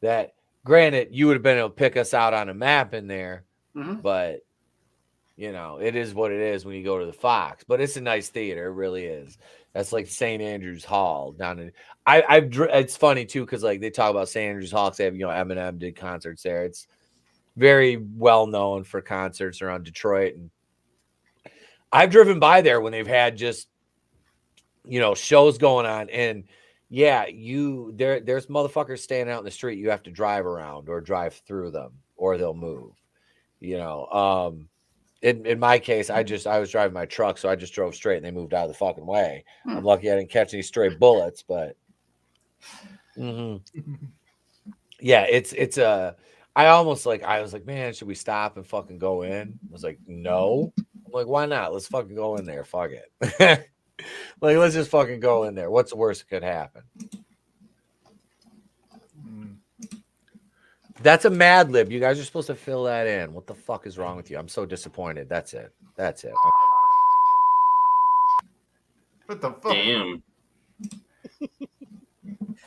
that. Granted, you would have been able to pick us out on a map in there, but it is what it is when you go to the Fox. But it's a nice theater, it really is. That's like St. Andrews Hall down in. It's funny too because like they talk about St. Andrews Hall because they have Eminem did concerts there. It's very well known for concerts around Detroit, and I've driven by there when they've had just shows going on and. Yeah, there's motherfuckers standing out in the street. You have to drive around or drive through them, or they'll move. In my case, I was driving my truck, so I just drove straight, and they moved out of the fucking way. I'm lucky I didn't catch any stray bullets, but yeah, it's a. I was like, man, should we stop and fucking go in? I was like, no. I'm like, why not? Let's fucking go in there. Fuck it. Like, let's just fucking go in there. What's the worst that could happen? That's a Mad Lib. You guys are supposed to fill that in. What the fuck is wrong with you? I'm so disappointed. That's it. What the fuck? Damn.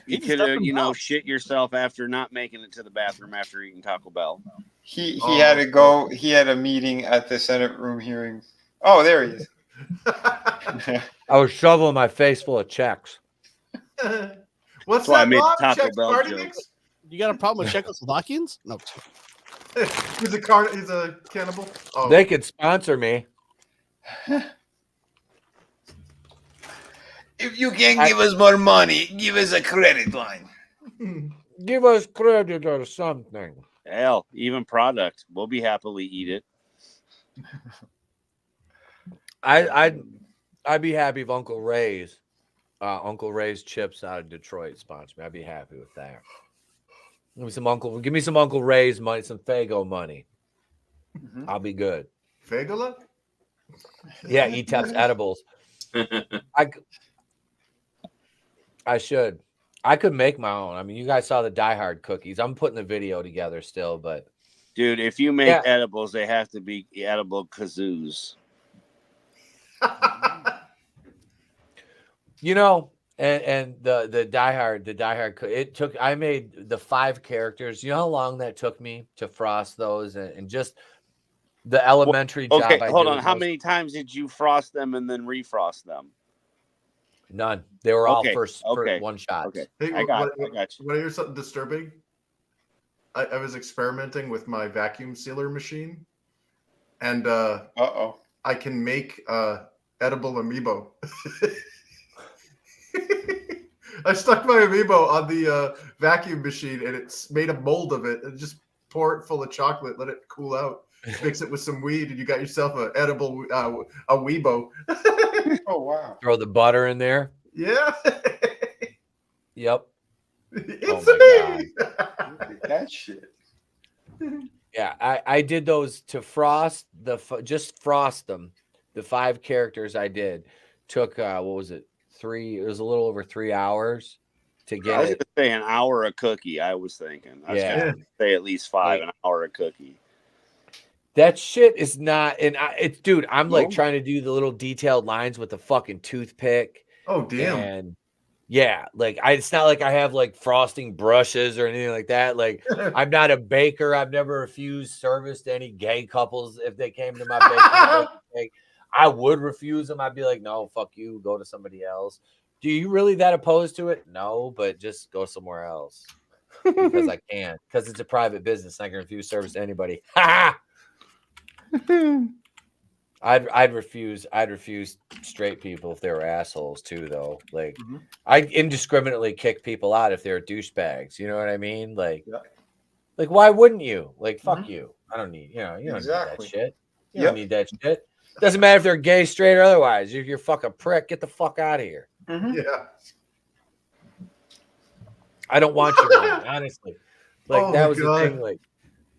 You could have, shit yourself after not making it to the bathroom after eating Taco Bell. He had to go. He had a meeting at the Senate room hearing. Oh, there he is. I was shoveling my face full of checks. What's That's why I that? made Bob? Taco Czech Bell party joke. mix? You got a problem with Czechoslovakians? No. He's a cannibal. Oh. They could sponsor me. If you can't give us more money, give us a credit line. Give us credit or something. Hell, even product. We'll be happily eat it. I'd be happy if Uncle Ray's chips out of Detroit sponsor me. I'd be happy with that. Give me some Uncle Ray's money, some Fago money. I'll be good. Fagola? Yeah, Etep's edibles. I should. I could make my own. I mean, you guys saw the Die Hard cookies. I'm putting the video together still, but dude, if you make edibles, they have to be edible kazoos. And the Die Hard, I made the 5 characters. You know how long that took me to frost those and just the elementary job. Okay, hold on. How many times did you frost them and then refrost them? None. They were all Okay, first okay, one shot. okay. Hey, I got you. Want to hear something disturbing? I was experimenting with my vacuum sealer machine, and I can make edible amiibo. I stuck my amiibo on the vacuum machine, and it's made a mold of it, and just pour it full of chocolate, let it cool out, mix it with some weed, and you got yourself an edible a weebo. Oh wow! Throw the butter in there. Yeah. Yep. It's me. That shit. Yeah, I did those to frost just frost them. The 5 characters I did took what was it? It was a little over 3 hours to get I was it. gonna say an hour a cookie. I was thinking. I was gonna say at least 5 an hour a cookie. That shit is not, and it's dude. I'm like No? trying to do the little detailed lines with the fucking toothpick. Oh damn! And yeah, like it's not like I have like frosting brushes or anything like that. Like I'm not a baker. I've never refused service to any gay couples if they came to my bakery. I would refuse them. I'd be like, no, fuck you. Go to somebody else. Do you really that opposed to it? No, but just go somewhere else because I can. Because it's a private business. I can refuse service to anybody. Ha! I'd refuse straight people if they were assholes too, though. Like I indiscriminately kick people out if they're douchebags. You know what I mean? Like why wouldn't you? Like fuck you. I don't need you don't need that shit. You don't need that shit. Doesn't matter if they're gay, straight, or otherwise. If you're fucking prick, get the fuck out of here. Yeah. I don't want your money, honestly. Like that was God. the thing. Like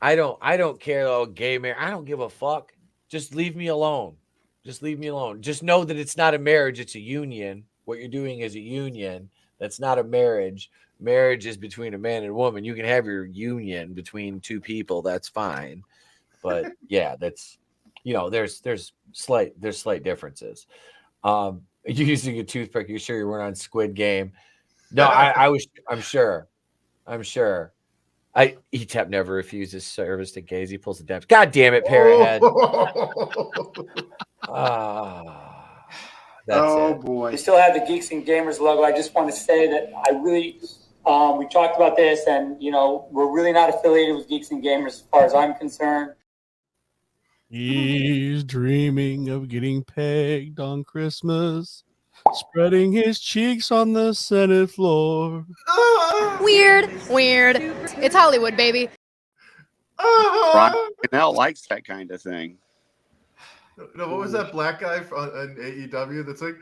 I don't care. Oh, gay marriage. I don't give a fuck. Just leave me alone. Just leave me alone. Just know that it's not a marriage. It's a union. What you're doing is a union. That's not a marriage. Marriage is between a man and a woman. You can have your union between 2 people. That's fine. But yeah, that's, there's slight differences. You using a toothpick. You sure you weren't on Squid Game? No, I'm sure. Etep never refuses service to gays. He pulls the depth. God damn it, Parrothead. Boy. We still have the Geeks and Gamers logo. I just want to say that I really, we talked about this, and we're really not affiliated with Geeks and Gamers as far as I'm concerned. He's dreaming of getting pegged on Christmas, spreading his cheeks on the Senate floor. Weird. It's Hollywood, baby. Ron Canell likes that kind of thing. No, what was that black guy on AEW that's like,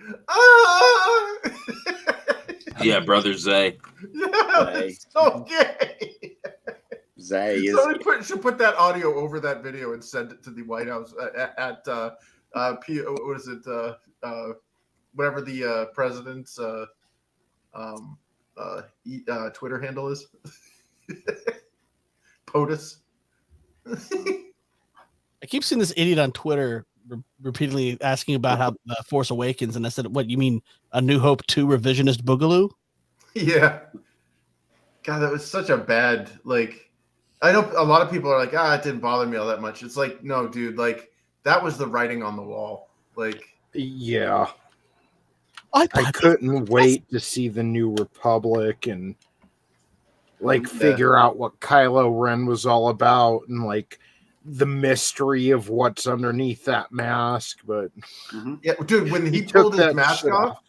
Yeah, Brother Zay. Yeah, it's so gay. Zay is. Somebody should put that audio over that video and send it to the White House at what is it? Whatever the president's Twitter handle is. POTUS. I keep seeing this idiot on Twitter repeatedly asking about how Force Awakens, and I said, "What you mean, A New Hope 2 revisionist boogaloo?" Yeah. God, that was such a bad I know a lot of people are like, it didn't bother me all that much. It's like, no, dude, that was the writing on the wall. Yeah. I couldn't wait to see the New Republic and figure out what Kylo Ren was all about and the mystery of what's underneath that mask. But yeah, dude, when he pulled his mask off,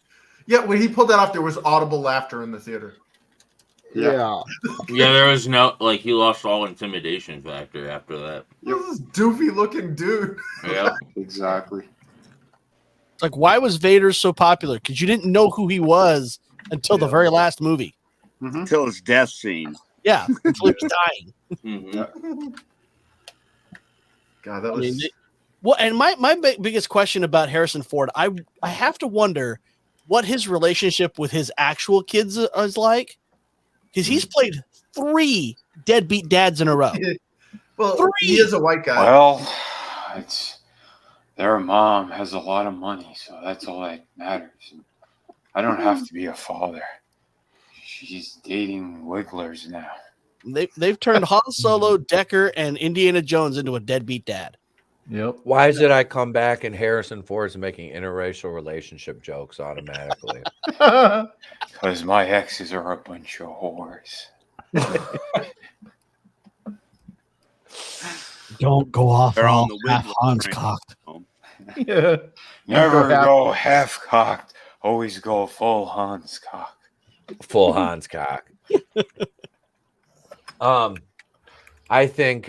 when he pulled that off, there was audible laughter in the theater. Yeah. Yeah, there was no he lost all intimidation factor after that. This doofy looking dude. Yeah, exactly. It's like, why was Vader so popular? Because you didn't know who he was until the very last movie. Until his death scene. Yeah, until he was dying. God, that was. Well, and my biggest question about Harrison Ford, I have to wonder what his relationship with his actual kids is like. Because he's played 3 deadbeat dads in a row. Well, 3. he is a white guy. Well, their mom has a lot of money, so that's all that matters. I don't have to be a father. She's dating wigglers now. They've turned Han Solo, Decker, and Indiana Jones into a deadbeat dad. Yep. Why is it I come back and Harrison Ford's making interracial relationship jokes automatically? Because my exes are a bunch of whores. Don't go off They're all on the half wigwam Hans train. cocked. Yeah. Never Go go half cocked. Always go full Hans cock. Full Hans cock. I think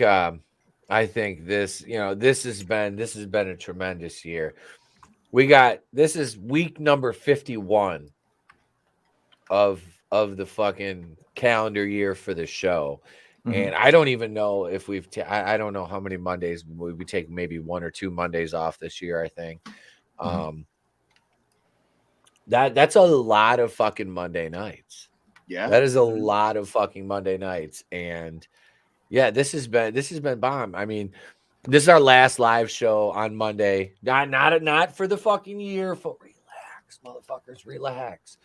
this, this has been a tremendous year. This is week number 51 of the fucking calendar year for the show. And I don't even know if I don't know how many Mondays we take, maybe 1 or 2 Mondays off this year, I think. That's a lot of fucking Monday nights. Yeah. That is a lot of fucking Monday nights. And yeah, this has been bomb. I mean, this is our last live show on Monday. Not for the fucking year. Relax, motherfuckers, relax.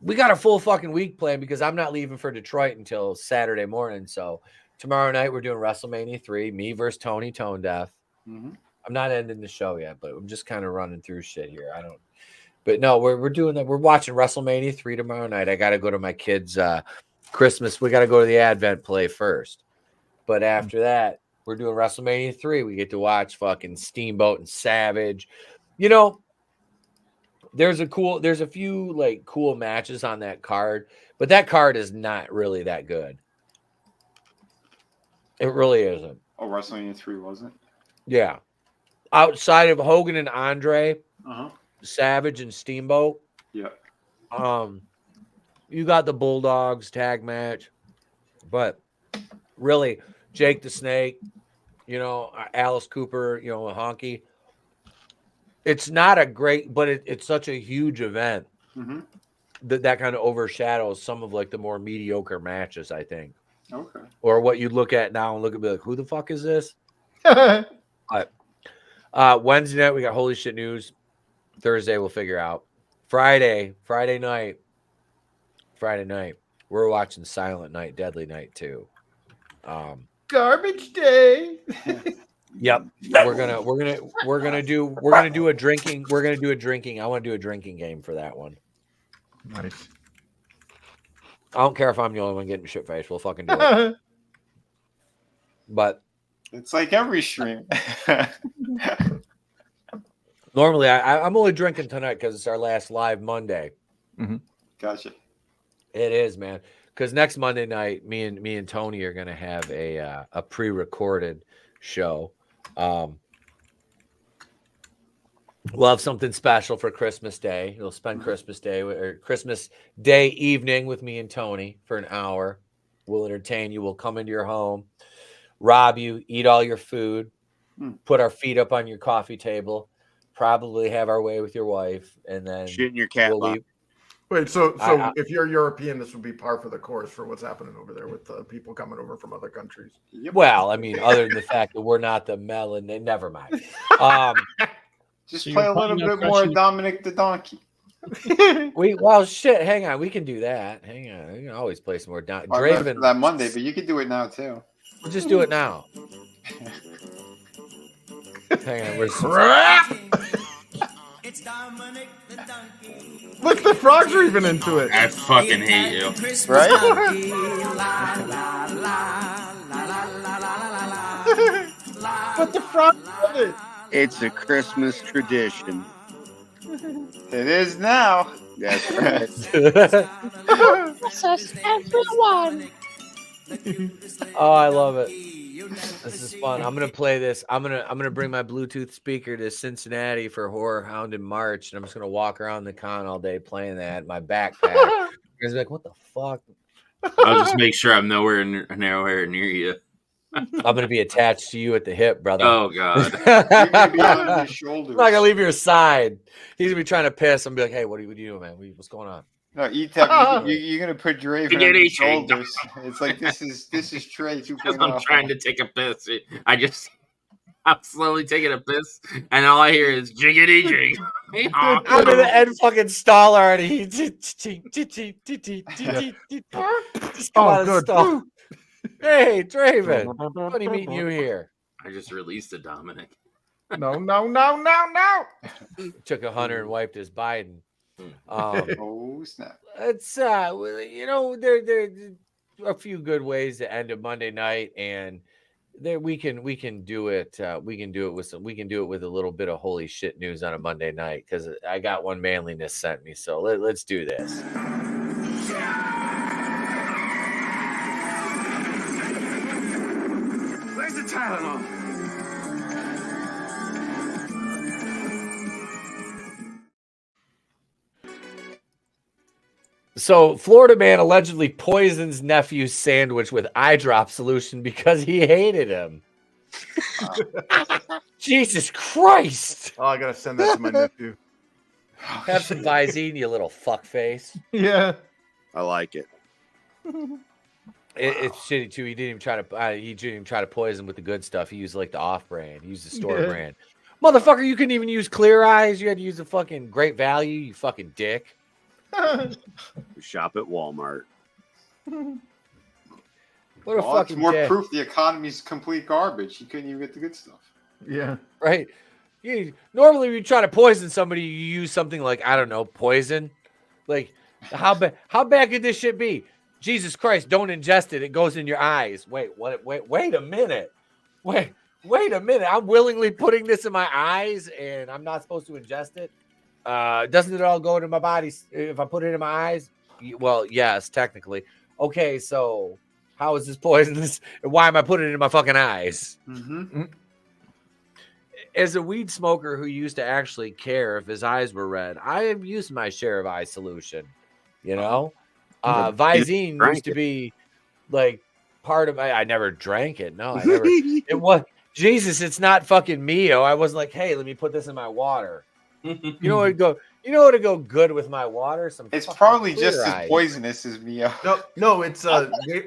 We got a full fucking week planned because I'm not leaving for Detroit until Saturday morning. So tomorrow night we're doing WrestleMania 3, me versus Tony Tone Deaf. I'm not ending the show yet, but I'm just kind of running through shit here. But no, we're doing that. We're watching WrestleMania 3 tomorrow night. I got to go to my kids' Christmas. We got to go to the Advent play first. But after that, we're doing WrestleMania 3. We get to watch fucking Steamboat and Savage. There's a few like cool matches on that card, but that card is not really that good. It really isn't. Oh, WrestleMania 3 wasn't? Yeah. Outside of Hogan and Andre, Savage and Steamboat. Yeah. You got the Bulldogs tag match, but really Jake the Snake, Alice Cooper, Honky. It's not a great, but it's such a huge event that kind of overshadows some of like the more mediocre matches, I think. Okay. Or what you look at now and look and be like, who the fuck is this? But Wednesday night we got Holy Shit News. Thursday we'll figure out. Friday night, we're watching Silent Night, Deadly Night 2. Garbage day. Yep. We're gonna do a drinking. We're gonna do a drinking. I want to do a drinking game for that one. Nice. I don't care if I'm the only one getting shit faced. We'll fucking do it. But it's like every stream. Normally, I'm only drinking tonight because it's our last live Monday. Gotcha. It is, man. Because next Monday night, me and Tony are gonna have a pre-recorded show. We'll have something special for Christmas Day. We'll spend Christmas Day or Christmas Day evening with me and Tony for an hour. We'll entertain you. We'll come into your home, rob you, eat all your food, put our feet up on your coffee table, probably have our way with your wife, and then shit in your cat box. Wait, so if you're European, this would be par for the course for what's happening over there with people coming over from other countries. Well, I mean, other than the fact that we're not the melon, never mind. Just play a little bit more Dominic the Donkey. Well, shit. Hang on, we can do that. Hang on, we can always play some more Draven that Monday, but you could do it now too. We'll just do it now. Hang on, Look, the frogs are even into it. I fucking hate you. Right? But the frogs love it. It's a Christmas tradition. It is now. That's right. Christmas, everyone. Oh, I love it. This is fun. I'm gonna play this. I'm gonna bring my Bluetooth speaker to Cincinnati for Horror Hound in March, and I'm just gonna walk around the con all day playing that in my backpack. You're gonna be like, "What the fuck?" I'll just make sure I'm nowhere near you. I'm gonna be attached to you at the hip, brother. Oh God! You're gonna be on his shoulders. I'm not gonna leave your side. He's gonna be trying to piss. I'm gonna be like, "Hey, what are you doing, man? What's going on?" No, Etep, you're gonna put Draven on his shoulders. It's like this is Trey 2.0. I'm trying to take a piss. I'm slowly taking a piss, and all I hear is jiggity jig. I'm in the end fucking stall already. Just come out of the stall. Hey, Draven. Funny meeting you here. I just released a Dominic. No, no, no, no, no. Took a hunter and wiped his Biden. Oh snap! It's you know, there a few good ways to end a Monday night, and there we can do it. We can do it with a little bit of holy shit news on a Monday night, because I got one manliness sent me. So let's do this. Where's the Tylenol? So, Florida man allegedly poisons nephew's sandwich with eye drop solution because he hated him. Jesus Christ! Oh, I gotta send that to my nephew. Have some Visine, you little fuckface. Yeah, I like it. It's shitty too. He didn't even try to poison with the good stuff. He used like the off brand. He used the store brand. Motherfucker, you couldn't even use Clear Eyes. You had to use the fucking Great Value. You fucking dick. Shop at Walmart. What a Well, fucking it's more dick. proof the economy's complete garbage. You couldn't even get the good stuff. Yeah. Right. Normally, when you try to poison somebody, you use something like, I don't know, poison. Like, how bad could this shit be? Jesus Christ! Don't ingest it. It goes in your eyes. Wait a minute. Wait a minute. I'm willingly putting this in my eyes, and I'm not supposed to ingest it. Doesn't it all go into my body if I put it in my eyes? Well, yes, technically. Okay, so how is this poisonous? And why am I putting it in my fucking eyes? Mm-hmm. As a weed smoker who used to actually care if his eyes were red, I have used my share of eye solution. You know, Visine used to be like part of I never drank it. No, I never. It was Jesus. It's not fucking Mio. I wasn't like, hey, let me put this in my water. You know what would go good with my water? It's probably just Clear as Eyes. poisonous as Mio. No, it's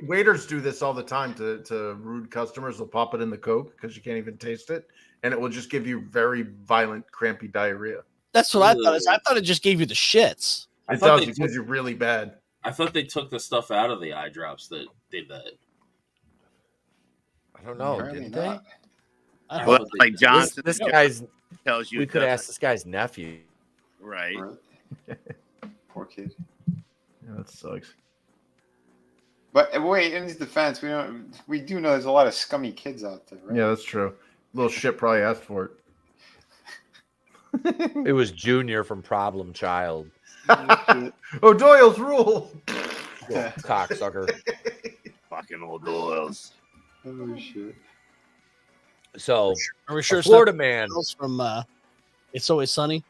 waiters do this all the time to rude customers. They'll pop it in the Coke because you can't even taste it, and it will just give you very violent, crampy diarrhea. That's what I thought. I thought it just gave you the shits. It does. It gives you really bad. I thought they took the stuff out of the eye drops that did that. I don't know. Apparently Didn't they? not. I don't Well, know. like Johnson, This guy's. tells you We it could doesn't- ask this guy's nephew. Right. Poor kid. Yeah, that sucks. But wait, in his defense, we do know there's a lot of scummy kids out there, right? Yeah, that's true. Little shit probably asked for it. It was Junior from Problem Child. O'Doyle's rule. Little cocksucker. Fucking old Doyles. Oh shit. So, Are we sure a it's Florida not man. from It's Always Sunny?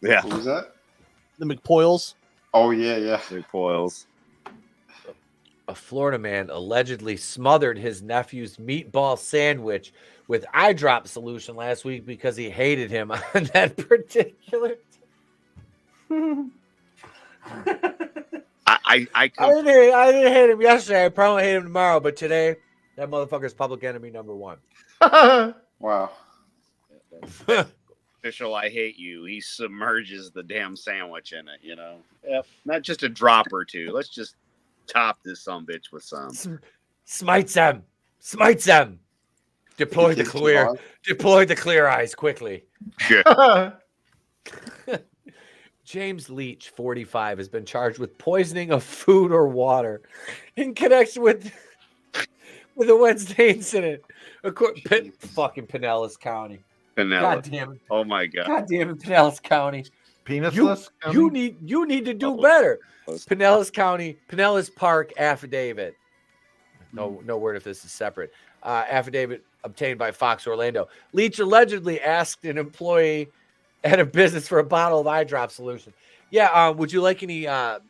Yeah. What was that? The McPoyles? Oh yeah. Big Doyles. A Florida man allegedly smothered his nephew's meatball sandwich with eye drop solution last week because he hated him on that particular. I didn't hate him yesterday. I probably hate him tomorrow, but today that motherfucker's public enemy number one. Wow. Official, I hate you. He submerges the damn sandwich in it. You know. Yep. Not just a drop or two. Let's just top this sumbitch with some. Smites them. Deploy the clear eyes quickly. Sure. James Leach, 45, has been charged with poisoning of food or water in connection with a Wednesday incident. Fucking Pinellas County. Pinellas. God damn it. Oh my god. God damn it, Pinellas County. Penisless? You need to do better. Pinellas County, Pinellas Park affidavit. No word if this is separate. Affidavit obtained by Fox Orlando. Leach allegedly asked an employee at a business for a bottle of eye drop solution. Yeah, would you like any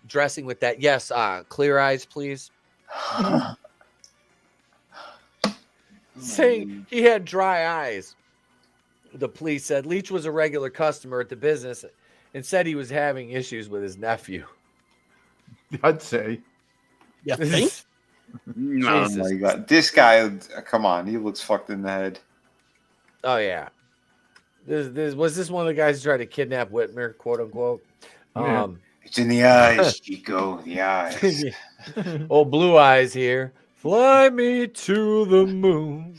dressing with that? Yes, clear eyes, please. Saying he had dry eyes. The police said Leach was a regular customer at the business and said he was having issues with his nephew. I'd say. Yeah, think? Oh my god. This guy, come on, he looks fucked in the head. Oh yeah. Was this one of the guys who tried to kidnap Whitmer, quote unquote? Yeah. It's in the eyes, Chico. The eyes. Old Blue Eyes here. Fly me to the moon.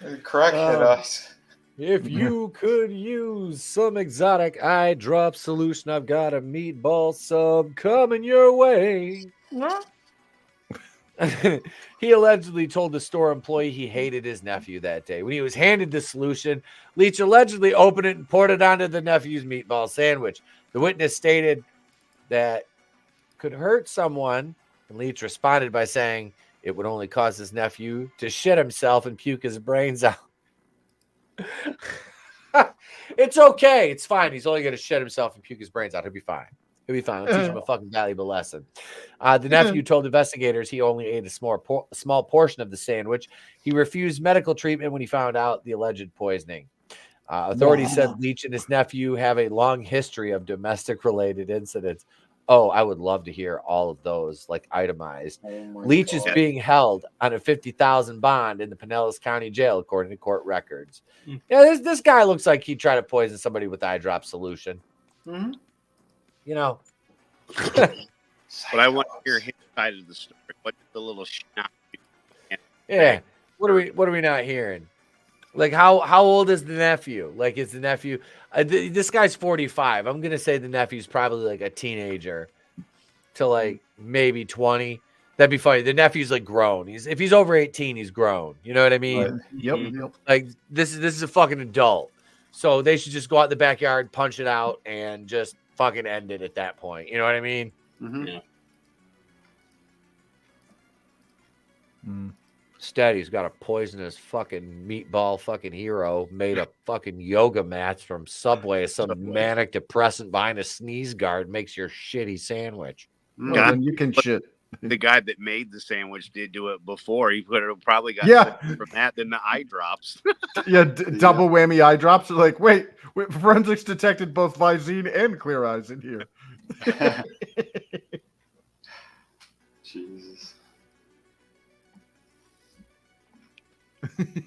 Crackhead eyes. If you could use some exotic eye drop solution, I've got a meatball sub coming your way. He allegedly told the store employee he hated his nephew that day. When he was handed the solution, Leach allegedly opened it and poured it onto the nephew's meatball sandwich. The witness stated that could hurt someone, and Leach responded by saying it would only cause his nephew to shit himself and puke his brains out. It's okay. It's fine. He's only going to shit himself and puke his brains out. He'll be fine. He'll be fine. I'll teach him a fucking valuable lesson. The nephew told investigators he only ate a small portion of the sandwich. He refused medical treatment when he found out the alleged poisoning. Authorities said Leach and his nephew have a long history of domestic-related incidents. Oh, I would love to hear all of those, like itemized. Leach is being held on a $50,000 bond in the Pinellas County Jail, according to court records. Yeah, this guy looks like he'd try to poison somebody with eye drop solution. You know. But I want to hear his side of the story. What's the little snot? Yeah. What are we not hearing? Like how old is the nephew? Like is the nephew this guy's 45. I'm gonna say the nephew's probably like a teenager to like maybe 20. That'd be funny. The nephew's like grown. If he's over 18, he's grown. You know what I mean? Yep. Like this is a fucking adult. So they should just go out in the backyard, punch it out, and just fucking end it at that point. You know what I mean? Yeah. Steady's got a poisonous fucking meatball fucking hero made of fucking yoga mats from Subway. Some manic depressant behind a sneeze guard makes your shitty sandwich. Well, then you can shit. The guy that made the sandwich did do it before. He could have probably got sick from that than the eye drops. Double whammy eye drops. Like, wait, forensics detected both Visine and Clear Eyes in here. Jesus.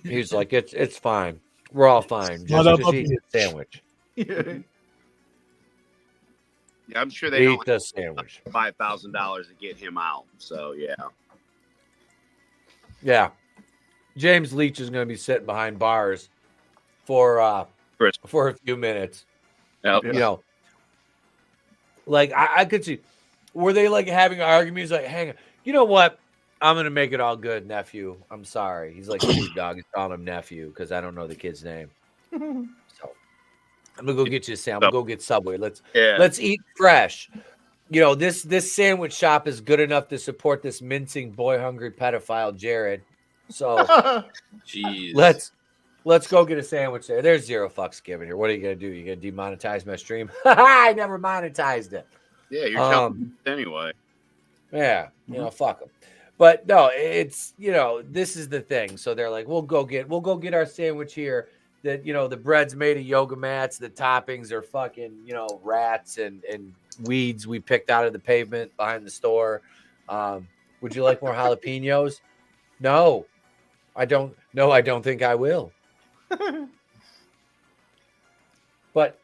He's like, it's fine. We're all fine. Just eat the sandwich. Yeah, I'm sure they Eat don't the sandwich. $5,000 to get him out. So Yeah. James Leach is going to be sitting behind bars for a few minutes. Yep. You know, like I could see, were they like having arguments? Like, hang on, you know what? I'm gonna make it all good, nephew. I'm sorry. He's like Snoop Dogg. He's calling him nephew because I don't know the kid's name. So I'm gonna go get you a sandwich. I'm gonna go get Subway. Let's eat fresh. You know, this sandwich shop is good enough to support this mincing boy hungry pedophile Jared. So jeez. Let's go get a sandwich there. There's zero fucks given here. What are you gonna do? You gonna demonetize my stream? I never monetized it. Yeah, you're telling anyway. Yeah, you know, fuck them. But no, it's, you know, this is the thing. So they're like, we'll go get our sandwich here. That, you know, the bread's made of yoga mats. The toppings are fucking, you know, rats and weeds we picked out of the pavement behind the store. Would you like more jalapenos? No, I don't. No, I don't think I will. But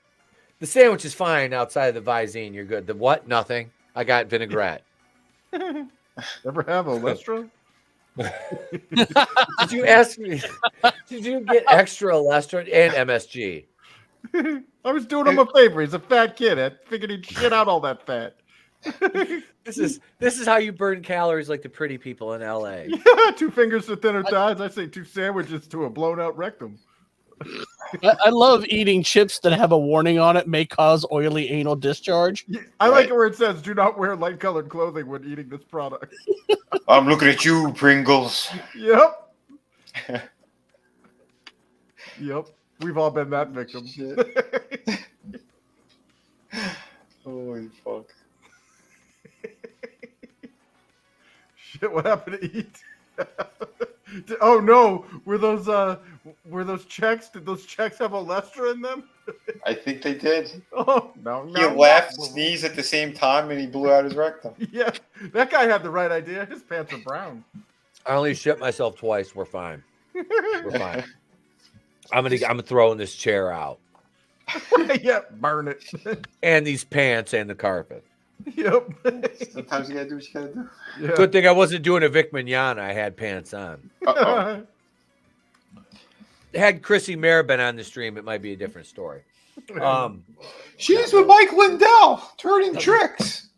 the sandwich is fine outside of the Visine. You're good. The what? Nothing. I got vinaigrette. Ever have a Lestra? Did you ask me? Did you get extra Lestra and MSG? I was doing him a favor. He's a fat kid. I figured he'd shit out all that fat. This is how you burn calories like the pretty people in LA. Yeah, 2 fingers to thinner thighs. I say 2 sandwiches to a blown out rectum. I love eating chips that have a warning on it may cause oily anal discharge. Yeah, I like it where it says, do not wear light colored clothing when eating this product. I'm looking at you, Pringles. Yep. Yep. We've all been that victim. Holy fuck. Shit, what happened to eat? Oh no, were those checks? Did those checks have a Lestra in them? I think they did. Oh no! He laughed, sneezed at the same time, and he blew out his rectum. Yeah, that guy had the right idea. His pants are brown. I only shit myself twice. We're fine. We're fine. I'm throwing this chair out. Yeah, burn it. And these pants and the carpet. Yep. Sometimes you gotta do what you gotta do. Yeah. Good thing I wasn't doing a Vic Mignogna. I had pants on. had Chrissy Mayer been on the stream, it might be a different story. She's with Mike Lindell, turning tricks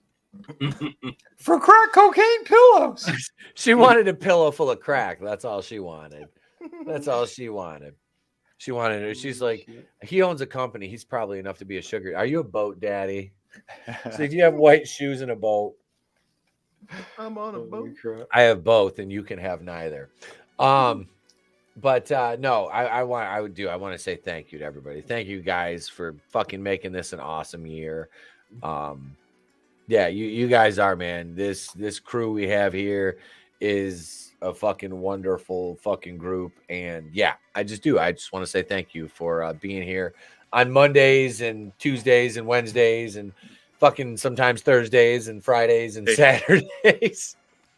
for crack cocaine pillows. She wanted a pillow full of crack. That's all she wanted. That's all she wanted. She wanted it. She's like, he owns a company. He's probably enough to be a sugar. Are you a boat daddy? So do you have white shoes and a boat? I'm on a boat. I have both, and you can have neither. But no, I want to say thank you to everybody. Thank you guys for fucking making this an awesome year. Yeah, you guys are, man. This crew we have here is a fucking wonderful fucking group, and yeah, I just want to say thank you for being here on Mondays and Tuesdays and Wednesdays and fucking sometimes Thursdays and Fridays and Saturdays.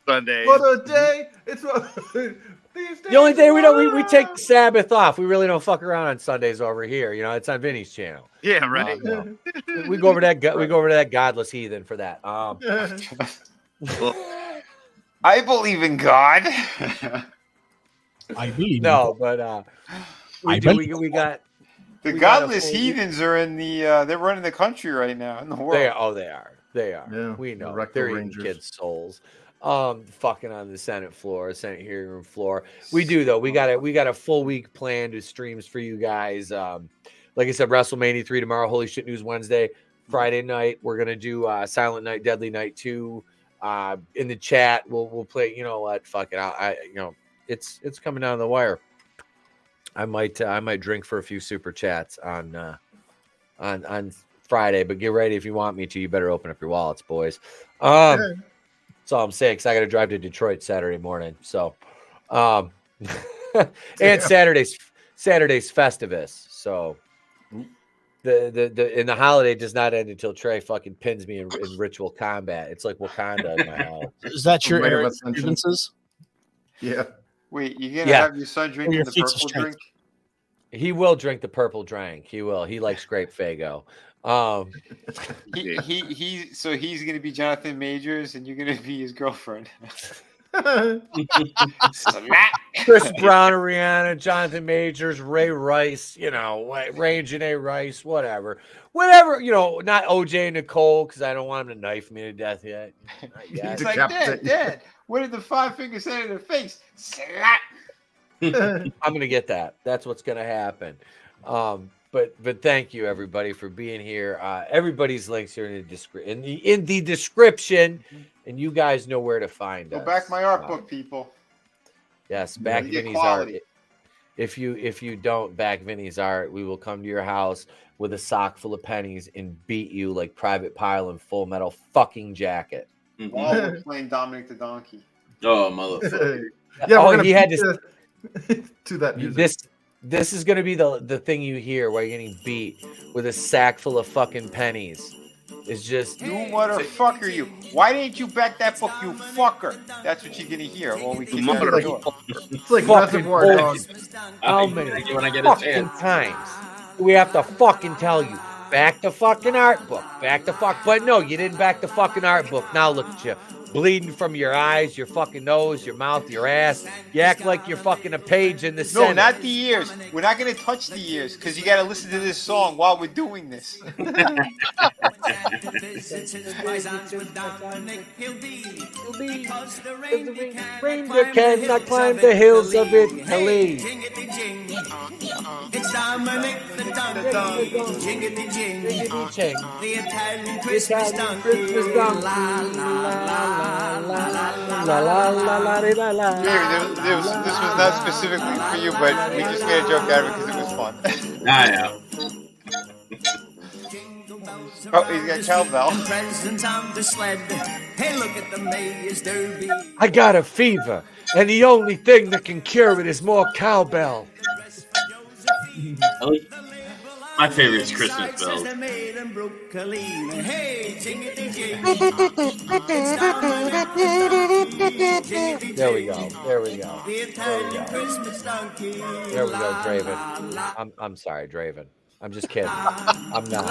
Sundays. What a day! It's the only day we take the Sabbath off. We really don't fuck around on Sundays over here. You know, it's on Vinny's channel. Yeah, right. We go over that godless heathen for that. I believe in God. I believe. No, but we got the godless heathens are in the. They're running the country right now in the world. They are. Yeah, we know. the They're Rangers. eating kids' souls. Fucking on the Senate hearing room floor. We do though. We got a full week planned with streams for you guys. Like I said, WrestleMania 3 tomorrow. Holy Shit News Wednesday. Friday night we're gonna do Silent Night, Deadly Night 2. In the chat we'll play. You know what? Fuck it. It's coming down the wire. I might drink for a few super chats on Friday, but get ready if you want me to. You better open up your wallets, boys. That's all I'm saying, because I got to drive to Detroit Saturday morning. So, and Saturday's Festivus. So, the holiday does not end until Trey fucking pins me in ritual combat. It's like Wakanda in my house. Is that your grievances? Yeah. Wait, you gonna have your son drinking the purple drink? He will drink the purple drink. He will. He likes grape Faygo. He's gonna be Jonathan Majors and you're gonna be his girlfriend. Chris Brown, Rihanna, Jonathan Majors, Ray Rice, Ray and Janae Rice, whatever, not OJ and Nicole, because I don't want him to knife me to death yet. He's like, Dad, what did the 5 fingers say to the face? Slap. I'm gonna get that. That's what's gonna happen. But thank you everybody for being here. Everybody's links here in the description, and you guys know where to find us. Go back my art book, people. Yes, back Vinny's art. If you don't back Vinny's art, we will come to your house with a sock full of pennies and beat you like Private Pile in Full Metal fucking Jacket. While we're playing Dominic the Donkey. Oh, motherfucker! Yeah, he had to to that music. This is gonna be the thing you hear while you're getting beat with a sack full of fucking pennies. It's just you motherfucker, you. Why didn't you back that book, you fucker? That's what you're gonna hear while we kick out the door. It's like Reservoir Dogs. How many fucking times do we have to fucking tell you? Back the fucking art book. But no, you didn't back the fucking art book. Now look at you. Bleeding from your eyes, your fucking nose, your mouth, your ass. You act like you're fucking a page in the Senate. No, not the ears. We're not going to touch the ears because you got to listen to this song while we're doing this. Reindeer cannot climb the hills of Italy. It's Dominic the Donkey, jingity jing, the Italian Christmas donkey, la la la la la la la. This was not specifically for you, but we just made a joke out of it because it was fun. I know. Oh, he's got cowbell. Presents on the sled. Hey, look at the Mayor's Derby. I got a fever, and the only thing that can cure it is more cowbell. My favorite is Christmas bells. There we go, Draven. I'm sorry, Draven. I'm just kidding. I'm not.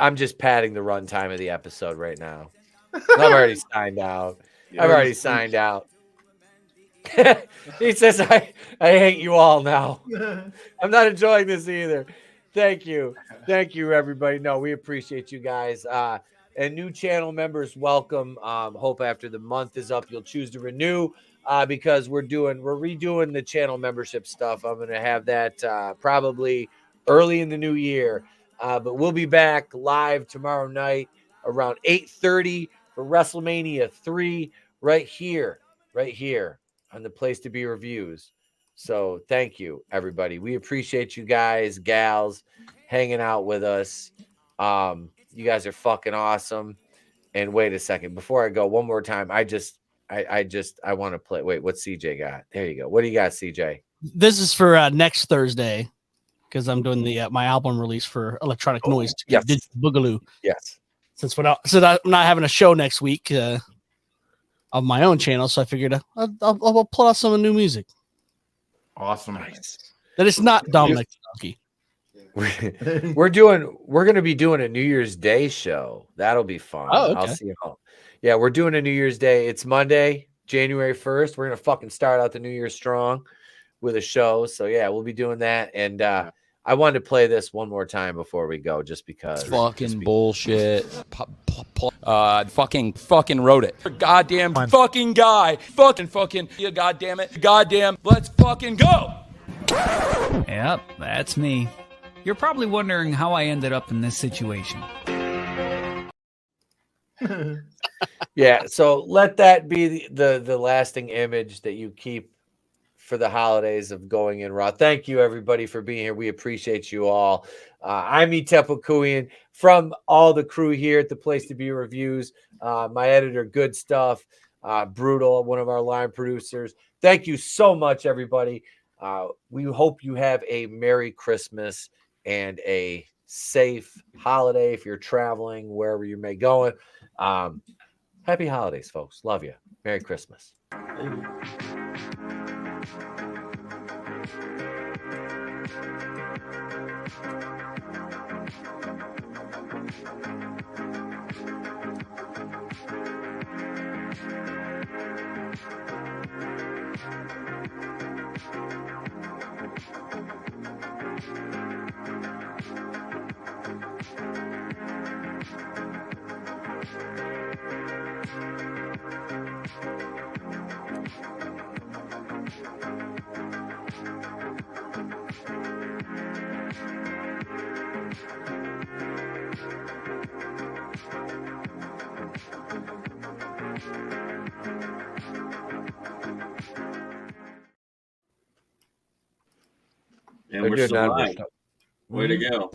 I'm just padding the runtime of the episode right now. I'm already signed out. I've already signed out. He says, I hate you all now. I'm not enjoying this either. Thank you. Thank you, everybody. No, we appreciate you guys. And new channel members, welcome. Hope after the month is up, you'll choose to renew because we're redoing the channel membership stuff. I'm going to have that probably early in the new year. But we'll be back live tomorrow night around 8:30 for WrestleMania 3 right here on the Place to Be Reviews. So thank you, everybody. We appreciate you guys, gals, hanging out with us. You guys are fucking awesome. And wait a second, before I go, one more time, I want to play. Wait, what's CJ got? There you go. What do you got, CJ? This is for next Thursday because I'm doing the my album release for Electronic Noise. Yes. Digital Boogaloo. Yes. Since I'm not having a show next week of my own channel, so I figured I'll pull out some new music. Awesome. Nice. That it's not Dominic Donkey. We're going to be doing a New Year's Day show. That'll be fun. Oh, okay. I'll see you all. Yeah, we're doing a New Year's Day. It's Monday, January 1st. We're going to fucking start out the New Year strong with a show. So yeah, we'll be doing that. And I wanted to play this one more time before we go, just because. It's fucking bullshit. Fucking wrote it. Goddamn fucking guy. Fucking. You goddamn it. Goddamn. Let's fucking go. Yep, that's me. You're probably wondering how I ended up in this situation. Yeah, so let that be the lasting image that you keep for the holidays of going in raw. Thank you, everybody, for being here. We appreciate you all. I'm Etep from all the crew here at the Place to Be Reviews. My editor, Goodstuff, Brutal, one of our line producers. Thank you so much, everybody. We hope you have a Merry Christmas and a safe holiday if you're traveling, wherever you may go. Happy holidays, folks. Love you. Merry Christmas. And we're still live. Way to go.